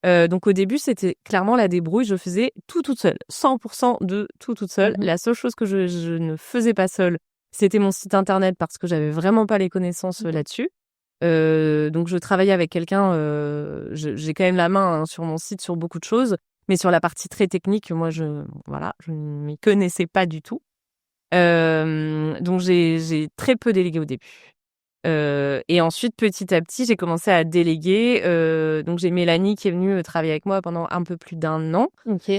Speaker 2: Donc au début, c'était clairement la débrouille. Je faisais tout toute seule, 100% de tout toute seule.
Speaker 1: Mmh.
Speaker 2: La seule chose que je ne faisais pas seule, c'était mon site internet parce que j'avais vraiment pas les connaissances, là-dessus. Donc je travaillais avec quelqu'un, j'ai quand même la main, hein, sur mon site, sur beaucoup de choses, mais sur la partie très technique, moi je ne m'y connaissais pas du tout. Donc j'ai très peu délégué au début. Et ensuite, petit à petit, j'ai commencé à déléguer. Donc j'ai Mélanie qui est venue, travailler avec moi pendant un peu plus d'1 an,
Speaker 1: OK.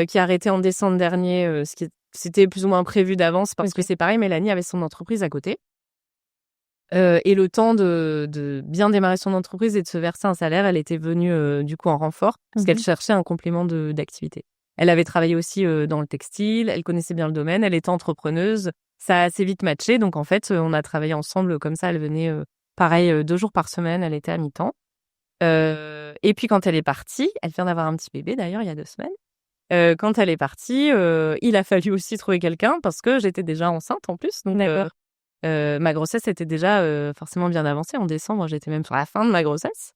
Speaker 2: qui a arrêté en décembre dernier, c'était plus ou moins prévu d'avance parce que
Speaker 1: OK.
Speaker 2: c'est pareil, Mélanie avait son entreprise à côté. Et le temps de bien démarrer son entreprise et de se verser un salaire, elle était venue, du coup en renfort parce qu'elle
Speaker 1: Mmh.
Speaker 2: cherchait un complément d'activité. Elle avait travaillé aussi, dans le textile, elle connaissait bien le domaine, elle était entrepreneuse. Ça a assez vite matché donc en fait, on a travaillé ensemble comme ça. Elle venait, pareil, 2 jours par semaine, elle était à mi-temps. Et puis quand elle est partie, elle vient d'avoir un petit bébé d'ailleurs il y a 2 semaines. Quand elle est partie, il a fallu aussi trouver quelqu'un parce que j'étais déjà enceinte en plus donc
Speaker 1: D'accord.
Speaker 2: ma grossesse était déjà, forcément bien avancée. En décembre, j'étais même sur la fin de ma grossesse.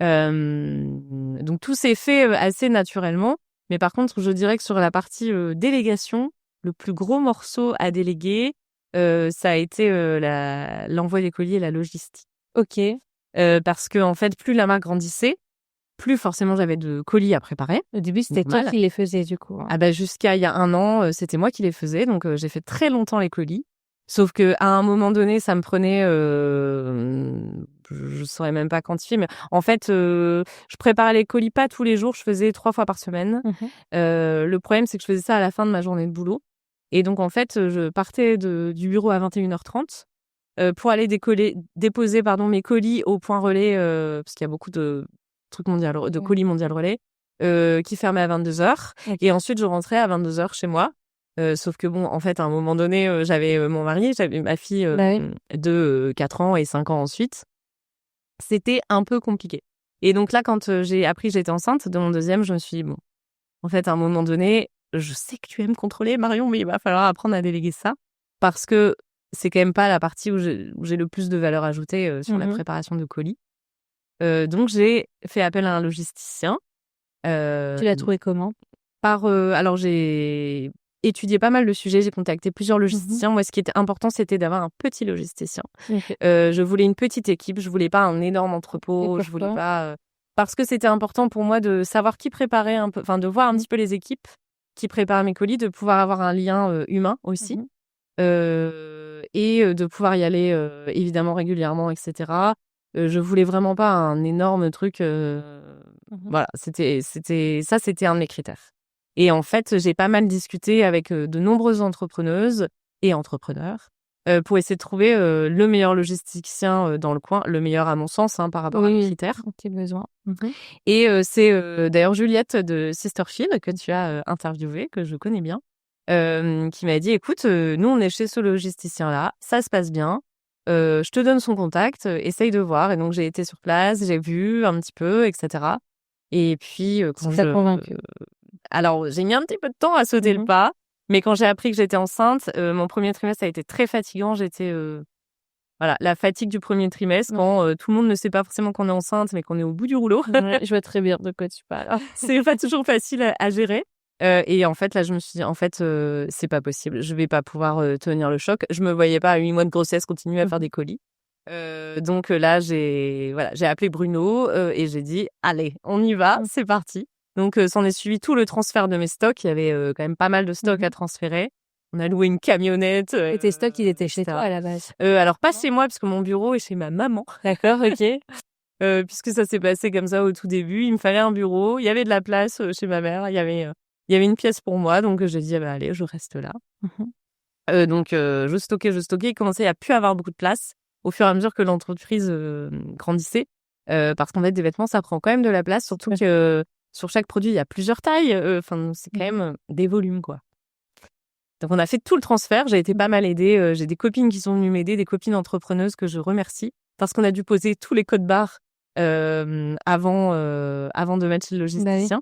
Speaker 2: Donc tout s'est fait, assez naturellement. Mais par contre, je dirais que sur la partie, délégation, le plus gros morceau à déléguer, ça a été, l'envoi des colis et la logistique.
Speaker 1: OK.
Speaker 2: Parce qu'en fait, plus la marque grandissait, plus forcément j'avais de colis à préparer.
Speaker 1: Au début, c'était toi
Speaker 2: Normal.
Speaker 1: qui les faisais du coup, hein?
Speaker 2: Ah bah, jusqu'à il y a 1 an, c'était moi qui les faisais, donc j'ai fait très longtemps les colis. Sauf qu'à un moment donné, ça me prenait, je saurais même pas quantifier, mais en fait, je préparais les colis pas tous les jours, je faisais 3 fois par semaine.
Speaker 1: Mmh.
Speaker 2: Le problème, c'est que je faisais ça à la fin de ma journée de boulot et donc en fait, je partais du bureau à 21h30, pour aller déposer mes colis au point relais, parce qu'il y a beaucoup de trucs de
Speaker 1: Ouais.
Speaker 2: colis Mondial Relais, qui fermait à 22h.
Speaker 1: OK.
Speaker 2: Et ensuite je rentrais à 22h chez moi. Sauf que bon, en fait, à un moment donné, j'avais, mon mari, j'avais ma fille,
Speaker 1: Bah oui.
Speaker 2: de, 4 ans et 5 ans ensuite. C'était un peu compliqué. Et donc là, quand, j'ai appris que j'étais enceinte de mon deuxième, je me suis dit: «Bon, en fait, à un moment donné, je sais que tu aimes contrôler Marion, mais il va falloir apprendre à déléguer ça». Parce que c'est quand même pas la partie où j'ai le plus de valeur ajoutée, sur la
Speaker 1: Mmh.
Speaker 2: préparation de colis. Donc j'ai fait appel à un logisticien,
Speaker 1: Tu l'as trouvé comment?
Speaker 2: alors j'ai étudié pas mal de sujets, j'ai contacté plusieurs
Speaker 1: Mmh.
Speaker 2: logisticiens. Moi, ce qui était important, c'était d'avoir un petit logisticien.
Speaker 1: OK.
Speaker 2: Je voulais une petite équipe, je voulais pas un énorme
Speaker 1: Et
Speaker 2: entrepôt, je voulais
Speaker 1: pourquoi?
Speaker 2: pas, parce que c'était important pour moi de savoir qui préparait un peu, enfin de voir un
Speaker 1: Mmh.
Speaker 2: petit peu les équipes qui préparaient mes colis, de pouvoir avoir un lien, humain aussi,
Speaker 1: Mmh.
Speaker 2: et de pouvoir y aller, évidemment régulièrement et cetera. Je voulais vraiment pas un énorme truc,
Speaker 1: Mmh.
Speaker 2: voilà, c'était un de mes critères. Et en fait, j'ai pas mal discuté avec, de nombreuses entrepreneuses et entrepreneurs, pour essayer de trouver, le meilleur logisticien, dans le coin, le meilleur à mon sens, hein, par rapport à mes
Speaker 1: Oui,
Speaker 2: critères.
Speaker 1: tes besoins. Mmh.
Speaker 2: Et c'est, d'ailleurs Juliette de Sisterfield que tu as, interviewée, que je connais bien, qui m'a dit: «Écoute, nous on est chez ce logisticien-là, ça se passe bien, je te donne son contact, essaye de voir». Et donc j'ai été sur place, j'ai vu un petit peu et cetera. Et puis,
Speaker 1: Ça t'a convaincu?
Speaker 2: alors j'ai mis un petit peu de temps à sauter le
Speaker 1: Mmh.
Speaker 2: pas, mais quand j'ai appris que j'étais enceinte, mon 1er trimestre a été très fatigant. J'étais, voilà, la fatigue du 1er trimestre
Speaker 1: Ouais.
Speaker 2: quand, tout le monde ne sait pas forcément qu'on est enceinte, mais qu'on est au bout du rouleau.
Speaker 1: Ouais, je vois très bien de quoi tu parles.
Speaker 2: C'est pas toujours facile à gérer. Et en fait, là, je me suis dit: «En fait, c'est pas possible, je vais pas pouvoir, tenir le choc». Je me voyais pas à 8 mois de grossesse continuer à faire
Speaker 1: Mmh.
Speaker 2: des colis. Donc là, j'ai appelé Bruno, et j'ai dit: «Allez, on y va,
Speaker 1: Mmh.
Speaker 2: c'est parti». Donc s'en est suivi tout le transfert de mes stocks. Il y avait, quand même pas mal de stocks
Speaker 1: Mmh.
Speaker 2: à transférer. On a loué une camionnette,
Speaker 1: Et tes stocks, ils étaient
Speaker 2: et
Speaker 1: chez toi
Speaker 2: cetera.
Speaker 1: à la base?
Speaker 2: Alors pas chez moi, parce que mon bureau est chez ma maman.
Speaker 1: D'accord, OK.
Speaker 2: Puisque ça s'est passé comme ça au tout début. Il me fallait un bureau, il y avait de la place, chez ma mère, il y avait une pièce pour moi, donc j'ai dit: «Ah bah, allez, je reste là».
Speaker 1: Mmh.
Speaker 2: Donc je stockais. Il commençait à plus avoir beaucoup de place au fur et à mesure que l'entreprise, grandissait, parce qu'en fait, des vêtements, ça prend quand même de la place, surtout
Speaker 1: Ouais.
Speaker 2: que sur chaque produit, il y a plusieurs tailles, enfin, c'est quand
Speaker 1: Mmh.
Speaker 2: même, des volumes, quoi. Donc on a fait tout le transfert, j'ai été pas mal aidée, j'ai des copines qui sont venues m'aider, des copines entrepreneuses que je remercie, parce qu'on a dû poser tous les codes barres, avant de mettre chez le
Speaker 1: Bah oui.
Speaker 2: logisticien.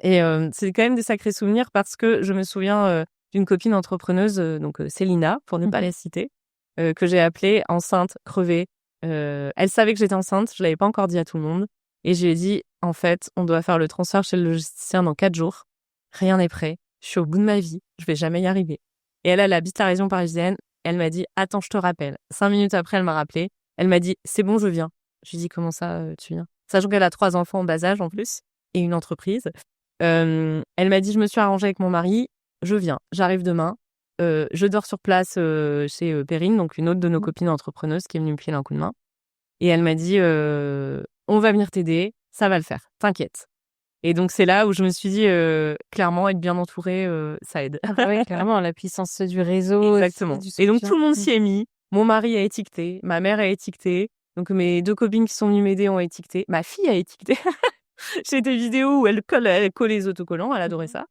Speaker 2: Et c'est quand même des sacrés souvenirs parce que je me souviens d'une copine entrepreneuse, donc Célina, pour ne pas la citer, que j'ai appelée enceinte, crevée. Elle savait que j'étais enceinte, je l'avais pas encore dit à tout le monde. Et je lui ai dit, en fait, on doit faire le transfert chez le logisticien dans 4 jours. Rien n'est prêt. Je suis au bout de ma vie. Je vais jamais y arriver. Et elle habite la région parisienne. Elle m'a dit, attends, je te rappelle. 5 minutes après, elle m'a rappelé. Elle m'a dit, c'est bon, je viens. Je lui ai dit, comment ça, tu viens? Sachant qu'elle a 3 enfants en bas âge en plus et une entreprise. Elle m'a dit, je me suis arrangée avec mon mari. Je viens. J'arrive demain. Je dors sur place chez Perrine, donc une autre de nos copines entrepreneuses qui est venue me filer un coup de main. Et elle m'a dit, on va venir t'aider, ça va le faire, t'inquiète. Et donc c'est là où je me suis dit, clairement, être bien entourée, ça aide.
Speaker 1: Oui, clairement, la puissance du réseau.
Speaker 2: Exactement. Et donc tout le monde s'y est mis. Mon mari a étiqueté, ma mère a étiqueté, donc mes 2 copines qui sont venues m'aider ont étiqueté, ma fille a étiqueté. J'ai des vidéos où elle colle les autocollants, elle adorait ça.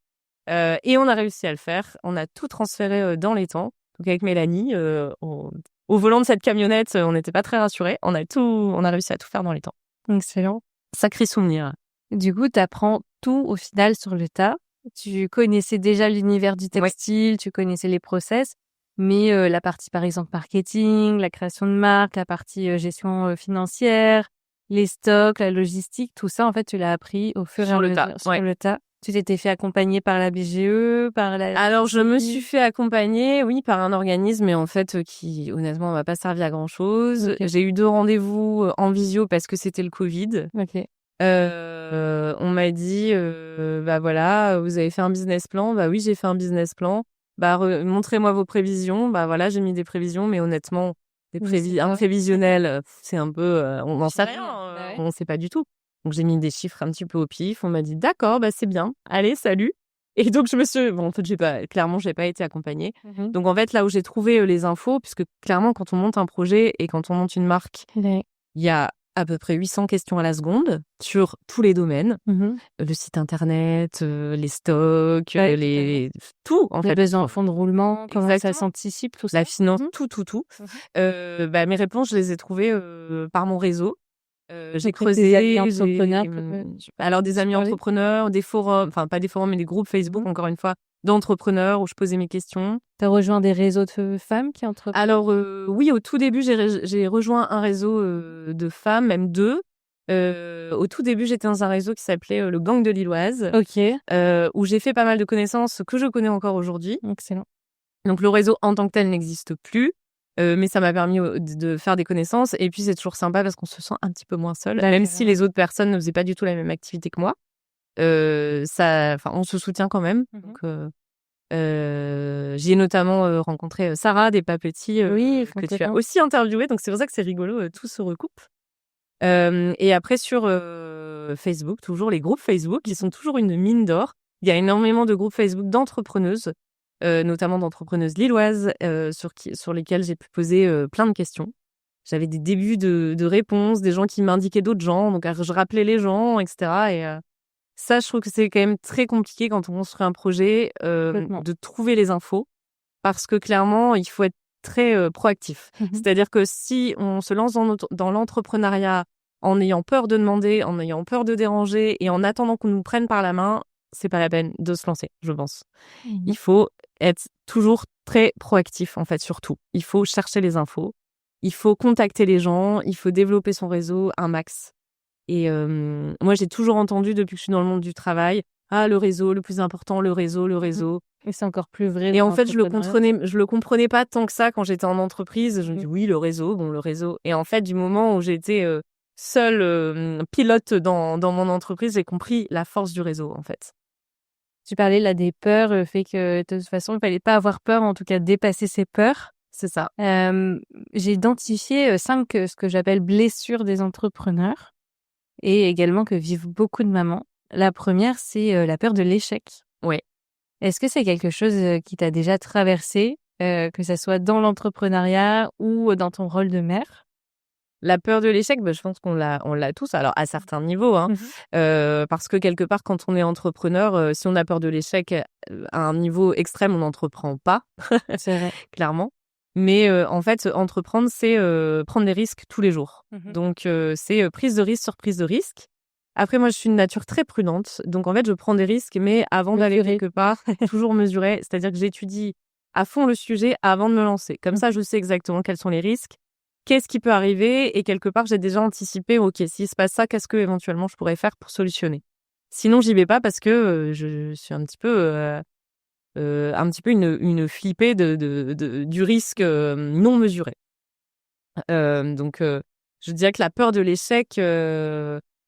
Speaker 2: Et on a réussi à le faire. On a tout transféré dans les temps. Donc avec Mélanie, au volant de cette camionnette, on n'était pas très rassurés. On a réussi à tout faire dans les temps.
Speaker 1: Excellent.
Speaker 2: Sacré souvenir.
Speaker 1: Du coup, tu apprends tout au final sur le tas. Tu connaissais déjà l'univers du textile, tu connaissais les process, mais la partie par exemple marketing, la création de marque, la partie gestion financière, les stocks, la logistique, tout ça en fait tu l'as appris au fur et à mesure sur le tas. Tu t'étais fait accompagner par la BGE, par la...
Speaker 2: Alors, je me suis fait accompagner, oui, par un organisme, mais en fait, qui, honnêtement, m'a pas servi à grand-chose. Okay. J'ai eu 2 rendez-vous en visio parce que c'était le Covid.
Speaker 1: Ok.
Speaker 2: On m'a dit, bah voilà, vous avez fait un business plan. Bah oui, j'ai fait un business plan. Bah, montrez-moi vos prévisions. Bah voilà, j'ai mis des prévisions, mais honnêtement, un prévisionnel, c'est un peu, on n'en sait rien, on sait pas du tout. Donc, j'ai mis des chiffres un petit peu au pif. On m'a dit, d'accord, bah, c'est bien. Allez, salut. Et donc, en fait, j'ai pas été accompagnée. Donc, en fait, là où j'ai trouvé les infos, puisque clairement, quand on monte un projet et quand on monte une marque, il y a à peu près 800 questions à la seconde sur tous les domaines. Le site internet, les stocks, tout, en fait.
Speaker 1: Les besoins en fonds de roulement, comment ça s'anticipe, tout ça.
Speaker 2: La finance, tout. Mes réponses, je les ai trouvées par mon réseau. J'ai creusé
Speaker 1: des amis entrepreneurs.
Speaker 2: Alors des amis entrepreneurs, des forums, enfin pas des forums mais des groupes Facebook encore une fois d'entrepreneurs où je posais mes questions.
Speaker 1: T'as rejoint des réseaux de femmes qui entreprennent?
Speaker 2: Alors oui, au tout début j'ai rejoint un réseau de femmes, même 2. Au tout début j'étais dans un réseau qui s'appelait le Gang de Lilloise.
Speaker 1: Ok.
Speaker 2: Où j'ai fait pas mal de connaissances que je connais encore aujourd'hui.
Speaker 1: Excellent.
Speaker 2: Donc le réseau en tant que tel n'existe plus. Mais ça m'a permis de faire des connaissances. Et puis, c'est toujours sympa parce qu'on se sent un petit peu moins seul. Même si les autres personnes ne faisaient pas du tout la même activité que moi. On se soutient quand même. Donc, j'ai notamment rencontré Sarah des Papetis, que tu as aussi interviewé. Donc, c'est pour ça que c'est rigolo. Tout se recoupe. Et après, sur Facebook, toujours les groupes Facebook, qui sont toujours une mine d'or. Il y a énormément de groupes Facebook d'entrepreneuses. Notamment d'entrepreneuses lilloises sur lesquelles j'ai pu poser plein de questions. J'avais des débuts de réponses, des gens qui m'indiquaient d'autres gens, donc je rappelais les gens, etc. Et ça, je trouve que c'est quand même très compliqué quand on construit un projet de trouver les infos, parce que clairement, il faut être très proactif. C'est-à-dire que si on se lance dans l'entrepreneuriat en ayant peur de demander, en ayant peur de déranger et en attendant qu'on nous prenne par la main, c'est pas la peine de se lancer, je pense. Il faut être toujours très proactif, en fait, surtout. Il faut chercher les infos, il faut contacter les gens, il faut développer son réseau un max. Et moi, j'ai toujours entendu, depuis que je suis dans le monde du travail, le réseau, le plus important, le réseau.
Speaker 1: Et c'est encore plus vrai.
Speaker 2: Et en fait, je le comprenais pas tant que ça quand j'étais en entreprise. Je me dis, oui, le réseau. Et en fait, du moment où j'étais seule pilote dans mon entreprise, j'ai compris la force du réseau, en fait.
Speaker 1: Tu parlais là des peurs, le fait que de toute façon, il fallait pas avoir peur, en tout cas dépasser ses peurs.
Speaker 2: C'est ça.
Speaker 1: J'ai identifié 5 ce que j'appelle blessures des entrepreneurs et également que vivent beaucoup de mamans. La première, c'est la peur de l'échec.
Speaker 2: Oui.
Speaker 1: Est-ce que c'est quelque chose qui t'a déjà traversé, que ça soit dans l'entrepreneuriat ou dans ton rôle de mère?
Speaker 2: La peur de l'échec, je pense qu'on l'a tous, alors à certains niveaux, parce que quelque part, quand on est entrepreneur, si on a peur de l'échec à un niveau extrême, on n'entreprend pas,
Speaker 1: c'est vrai.
Speaker 2: Clairement. Mais en fait, entreprendre, c'est prendre des risques tous les jours. Donc, c'est prise de risque sur prise de risque. Après, moi, je suis une nature très prudente. Donc, en fait, je prends des risques, mais avant d'aller quelque part, toujours mesurer. C'est-à-dire que j'étudie à fond le sujet avant de me lancer. Comme ça, je sais exactement quels sont les risques, qu'est-ce qui peut arriver. Et quelque part, j'ai déjà anticipé, OK, s'il se passe ça, qu'est-ce que éventuellement je pourrais faire pour solutionner. Sinon, j'y vais pas parce que je suis un petit peu une flippée du risque non mesuré. Donc, je dirais que la peur de l'échec,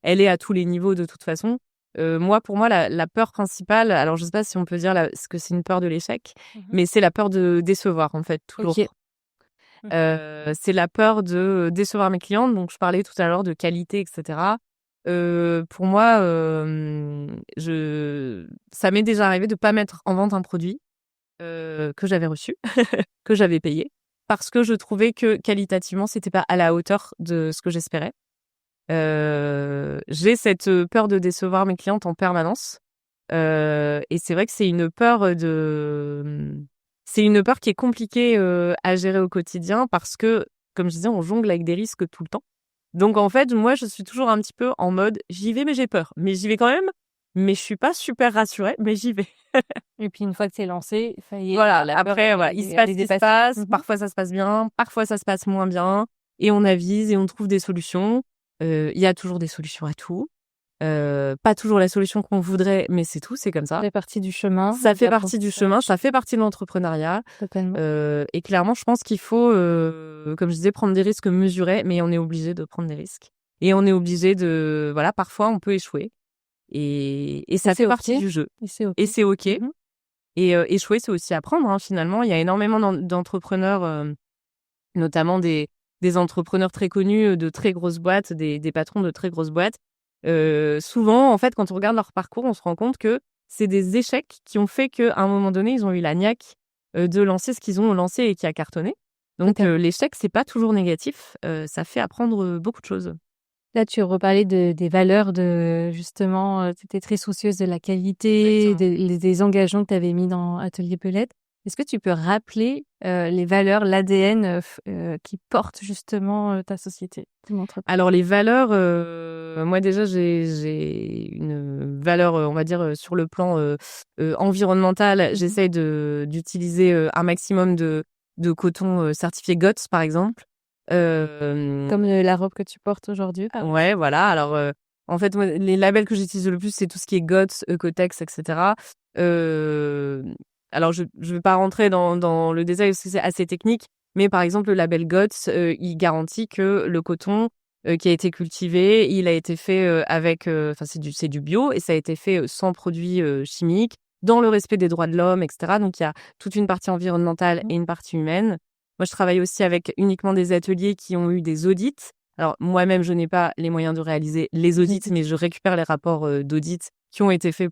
Speaker 2: elle est à tous les niveaux de toute façon. Pour moi, la peur principale, alors je sais pas si on peut dire ce que c'est une peur de l'échec, mais c'est la peur de décevoir, en fait, toujours.
Speaker 1: OK.
Speaker 2: C'est la peur de décevoir mes clientes. Donc, je parlais tout à l'heure de qualité, etc. Pour moi, ça m'est déjà arrivé de pas mettre en vente un produit que j'avais reçu, que j'avais payé, parce que je trouvais que qualitativement, c'était pas à la hauteur de ce que j'espérais. J'ai cette peur de décevoir mes clientes en permanence. Et c'est vrai que c'est une peur qui est compliquée à gérer au quotidien parce que, comme je disais, on jongle avec des risques tout le temps. Donc, en fait, moi, je suis toujours un petit peu en mode, j'y vais, mais j'ai peur. Mais j'y vais quand même. Mais je suis pas super rassurée, mais j'y vais.
Speaker 1: Et puis une fois que c'est lancé, ça y est.
Speaker 2: Voilà, après, il se passe ce qui se passe. Parfois, ça se passe bien. Parfois, ça se passe moins bien. Et on avise et on trouve des solutions. Il y a toujours des solutions à tout. Pas toujours la solution qu'on voudrait, mais c'est tout, c'est comme ça.
Speaker 1: Ça fait partie du chemin.
Speaker 2: Ça fait partie du chemin, ça fait partie de l'entrepreneuriat.
Speaker 1: Totalement.
Speaker 2: Et clairement, je pense qu'il faut, comme je disais, prendre des risques mesurés, mais on est obligé de prendre des risques. Et on est obligé voilà, parfois on peut échouer. Et ça fait partie du jeu. Et c'est OK. Et échouer, c'est aussi apprendre, hein, finalement. Il y a énormément d'entrepreneurs, notamment des entrepreneurs très connus de très grosses boîtes, des patrons de très grosses boîtes. Souvent, en fait, quand on regarde leur parcours, on se rend compte que c'est des échecs qui ont fait qu'à un moment donné, ils ont eu la niaque de lancer ce qu'ils ont lancé et qui a cartonné. Donc, l'échec, c'est pas toujours négatif. Ça fait apprendre beaucoup de choses.
Speaker 1: Là, tu reparlais des valeurs justement, tu étais très soucieuse de la qualité, des engagements que tu avais mis dans Atelier Pelette. Est-ce que tu peux rappeler les valeurs, l'ADN qui porte justement ta société, ton entreprise?
Speaker 2: Alors, les valeurs, moi déjà, j'ai une valeur, on va dire, sur le plan environnemental. J'essaie d'utiliser un maximum de coton certifié GOTS, par exemple.
Speaker 1: Comme la robe que tu portes aujourd'hui.
Speaker 2: Ouais, voilà. Alors, en fait, moi, les labels que j'utilise le plus, c'est tout ce qui est GOTS, Ecotex, etc. Alors, je vais pas rentrer dans le détail parce que c'est assez technique, mais par exemple, le label GOTS, il garantit que le coton qui a été cultivé, il a été fait avec, c'est du bio et ça a été fait sans produits chimiques, dans le respect des droits de l'homme, etc. Donc, il y a toute une partie environnementale et une partie humaine. Moi, je travaille aussi avec uniquement des ateliers qui ont eu des audits. Alors, moi-même, je n'ai pas les moyens de réaliser les audits, mais je récupère les rapports d'audits qui ont été faits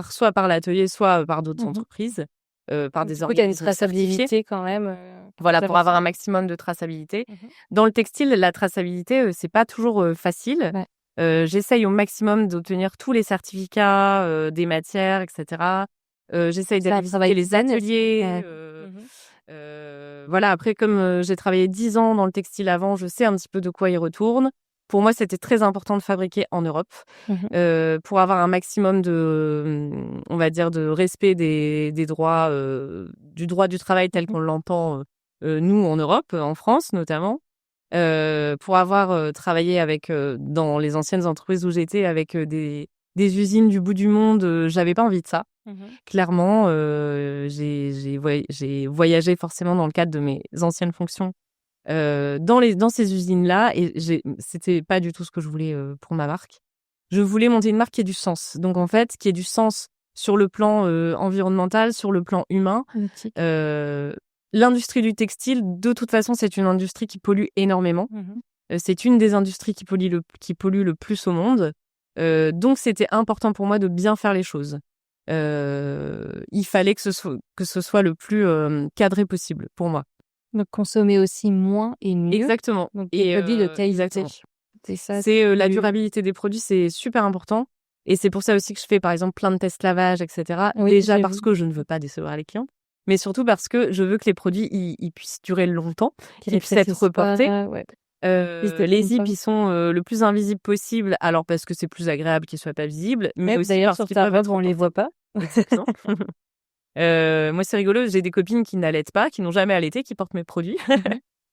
Speaker 2: soit par l'atelier, soit par d'autres entreprises, par des
Speaker 1: organisations. Il y a une traçabilité quand même.
Speaker 2: Voilà, pour avoir un maximum de traçabilité. Dans le textile, la traçabilité, c'est pas toujours facile. Ouais. J'essaye au maximum d'obtenir tous les certificats des matières, etc. J'essaye d'aller visiter les ateliers. Voilà, après, comme j'ai travaillé 10 ans dans le textile avant, je sais un petit peu de quoi il retourne. Pour moi, c'était très important de fabriquer en Europe pour avoir un maximum on va dire, de respect des droits, du droit du travail tel qu'on l'entend, nous, en Europe, en France notamment. Pour avoir travaillé dans les anciennes entreprises où j'étais avec des usines du bout du monde, j'avais pas envie de ça. Clairement, j'ai voyagé forcément dans le cadre de mes anciennes fonctions dans ces usines-là et c'était pas du tout ce que je voulais pour ma marque. Je voulais monter une marque qui ait du sens. Donc en fait, qui ait du sens sur le plan environnemental, sur le plan humain. L'industrie du textile, de toute façon, c'est une industrie qui pollue énormément. C'est une des industries qui pollue le plus au monde. Donc c'était important pour moi de bien faire les choses. Il fallait que ce soit le plus cadré possible pour moi.
Speaker 1: Donc consommer aussi moins et mieux.
Speaker 2: Exactement.
Speaker 1: Donc des produits de qualité.
Speaker 2: C'est la durabilité des produits, c'est super important. Et c'est pour ça aussi que je fais par exemple plein de tests lavage, etc. Oui, déjà parce que je ne veux pas décevoir les clients, mais surtout parce que je veux que les produits ils puissent durer longtemps, qu'ils puissent être reportés. Les zips, ils sont le plus invisibles possible. Alors, parce que c'est plus agréable qu'ils soient pas visibles. Mais aussi
Speaker 1: d'ailleurs,
Speaker 2: parce
Speaker 1: sur
Speaker 2: qu'ils
Speaker 1: ta
Speaker 2: peuvent
Speaker 1: robe,
Speaker 2: être
Speaker 1: on les voit pas.
Speaker 2: Exactement. Moi, c'est rigolo. J'ai des copines qui n'allaitent pas, qui n'ont jamais allaité, qui portent mes produits.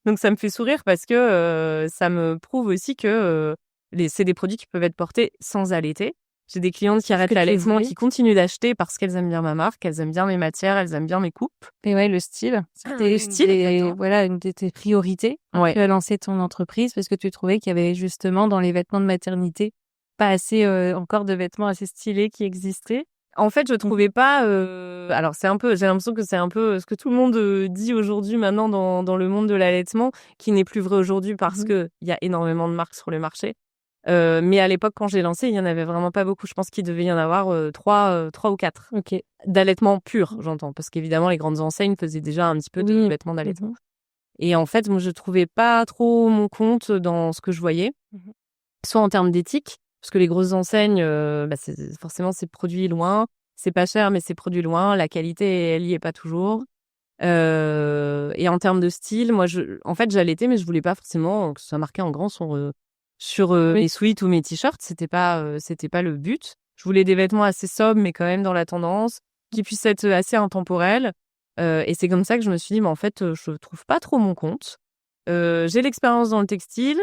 Speaker 2: Donc, ça me fait sourire parce que ça me prouve aussi que c'est des produits qui peuvent être portés sans allaiter. J'ai des clientes qui arrêtent l'allaitement, qui continuent d'acheter parce qu'elles aiment bien ma marque, elles aiment bien mes matières, elles aiment bien mes coupes.
Speaker 1: Et ouais, le style. C'était une de tes priorités quand tu as lancé ton entreprise parce que tu trouvais qu'il y avait justement dans les vêtements de maternité pas assez encore de vêtements assez stylés qui existaient.
Speaker 2: En fait, je trouvais pas. Alors, j'ai l'impression que c'est un peu ce que tout le monde dit aujourd'hui maintenant dans le monde de l'allaitement, qui n'est plus vrai aujourd'hui parce que il y a énormément de marques sur le marché. Mais à l'époque, quand j'ai lancé, il y en avait vraiment pas beaucoup. Je pense qu'il devait y en avoir 3 ou 4.
Speaker 1: Ok.
Speaker 2: D'allaitement pur, j'entends, parce qu'évidemment, les grandes enseignes faisaient déjà un petit peu de vêtements d'allaitement. Et en fait, moi, je trouvais pas trop mon compte dans ce que je voyais, soit en termes d'éthique, parce que les grosses enseignes, forcément, c'est produit loin, c'est pas cher, mais c'est produit loin, la qualité, elle y est pas toujours. Et en termes de style, moi, en fait, j'allaitais, mais je voulais pas forcément que ce soit marqué en grand sur mes sweats ou mes t-shirts. C'était pas le but. Je voulais des vêtements assez sobres, mais quand même dans la tendance, qui puissent être assez intemporels. Et c'est comme ça que je me suis dit, mais en fait, je trouve pas trop mon compte. J'ai l'expérience dans le textile.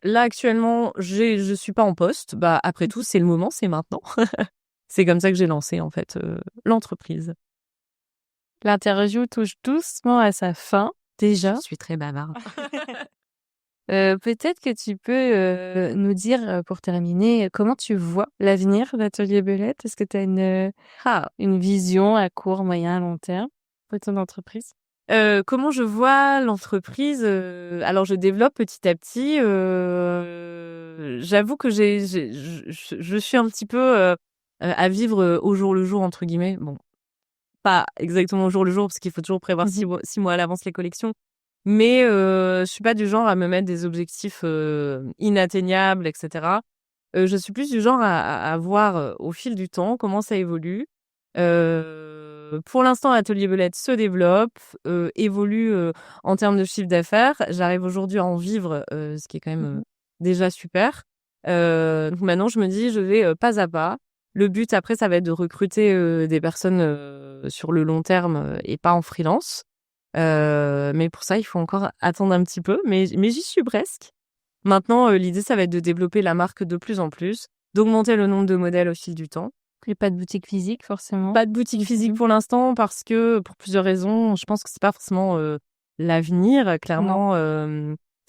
Speaker 2: Là, actuellement, je suis pas en poste. Bah, après tout, c'est le moment, c'est maintenant. C'est comme ça que j'ai lancé, en fait, l'entreprise.
Speaker 1: L'interview touche doucement à sa fin, déjà.
Speaker 2: Je suis très bavarde.
Speaker 1: Peut-être que tu peux nous dire, pour terminer, comment tu vois l'avenir d'Atelier Belette? Est-ce que tu as une vision à court, moyen, long terme pour ton entreprise?
Speaker 2: Comment je vois l'entreprise? Alors, je développe petit à petit. J'avoue que je suis un petit peu à vivre au jour le jour, entre guillemets. Bon, pas exactement au jour le jour, parce qu'il faut toujours prévoir 6 mois à l'avance les collections. Mais je suis pas du genre à me mettre des objectifs inatteignables, etc. Je suis plus du genre à voir au fil du temps comment ça évolue. Pour l'instant, Atelier Belette se développe, évolue en termes de chiffre d'affaires. J'arrive aujourd'hui à en vivre, ce qui est quand même déjà super. Donc maintenant, je me dis, je vais pas à pas. Le but après, ça va être de recruter des personnes sur le long terme et pas en freelance. Mais pour ça, il faut encore attendre un petit peu. Mais j'y suis presque. Maintenant, l'idée, ça va être de développer la marque de plus en plus, d'augmenter le nombre de modèles au fil du temps.
Speaker 1: Et pas de boutique physique, forcément?
Speaker 2: Pas de boutique physique pour l'instant, parce que pour plusieurs raisons. Je pense que c'est pas forcément l'avenir. Clairement,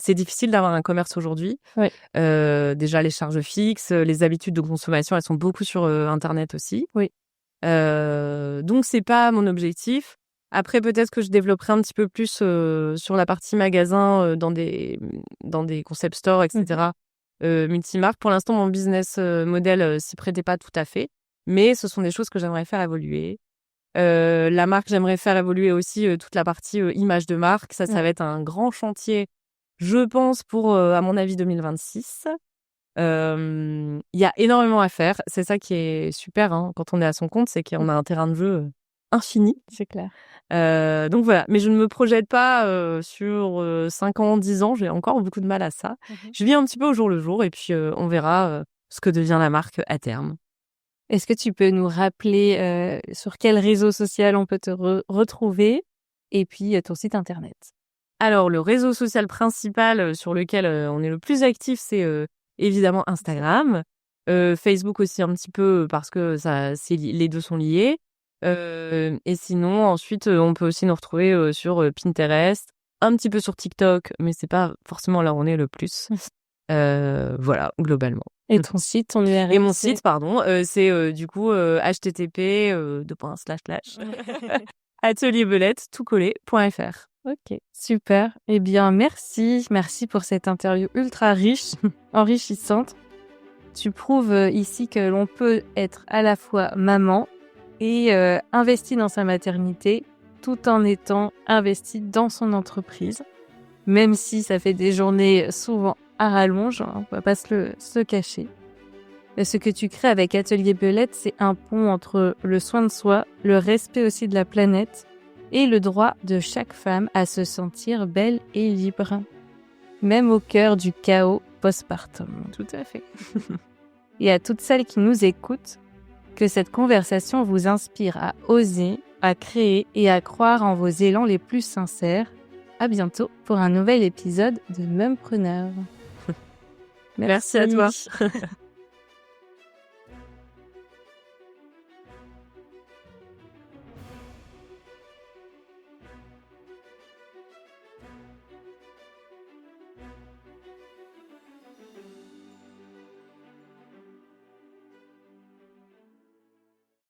Speaker 2: c'est difficile d'avoir un commerce aujourd'hui.
Speaker 1: Ouais.
Speaker 2: Déjà, les charges fixes, les habitudes de consommation, elles sont beaucoup sur Internet aussi.
Speaker 1: Oui.
Speaker 2: Donc, c'est pas mon objectif. Après, peut-être que je développerai un petit peu plus sur la partie magasin dans des concept stores, etc. Multimarques. Pour l'instant, mon business model s'y prêtait pas tout à fait. Mais ce sont des choses que j'aimerais faire évoluer. La marque, j'aimerais faire évoluer aussi toute la partie image de marque. Ça va être un grand chantier, je pense, pour, à mon avis, 2026. Il y a énormément à faire. C'est ça qui est super quand on est à son compte, c'est qu'on a un terrain de jeu infini.
Speaker 1: C'est clair.
Speaker 2: Donc voilà, mais je ne me projette pas sur 5 ans, 10 ans. J'ai encore beaucoup de mal à ça. Je vis un petit peu au jour le jour et puis on verra ce que devient la marque à terme.
Speaker 1: Est-ce que tu peux nous rappeler sur quel réseau social on peut te retrouver et puis ton site internet?
Speaker 2: Alors, le réseau social principal sur lequel on est le plus actif, c'est évidemment Instagram. Facebook aussi un petit peu parce que les deux sont liés. Et sinon, ensuite, on peut aussi nous retrouver sur Pinterest, un petit peu sur TikTok, mais c'est pas forcément là où on est le plus. Voilà, globalement.
Speaker 1: Et ton site, ton URL?
Speaker 2: Et mon site, pardon, c'est du coup http atelierbelette.fr.
Speaker 1: Ok, super. Eh bien, merci pour cette interview ultra riche, enrichissante. Tu prouves ici que l'on peut être à la fois maman et investi dans sa maternité, tout en étant investi dans son entreprise, même si ça fait des journées souvent à rallonge, on va pas se cacher. Ce que tu crées avec Atelier Belette, c'est un pont entre le soin de soi, le respect aussi de la planète et le droit de chaque femme à se sentir belle et libre. même au cœur du chaos postpartum.
Speaker 2: Tout à fait.
Speaker 1: Et à toutes celles qui nous écoutent, que cette conversation vous inspire à oser, à créer et à croire en vos élans les plus sincères. À bientôt pour un nouvel épisode de Mumpreneur.
Speaker 2: Merci à toi.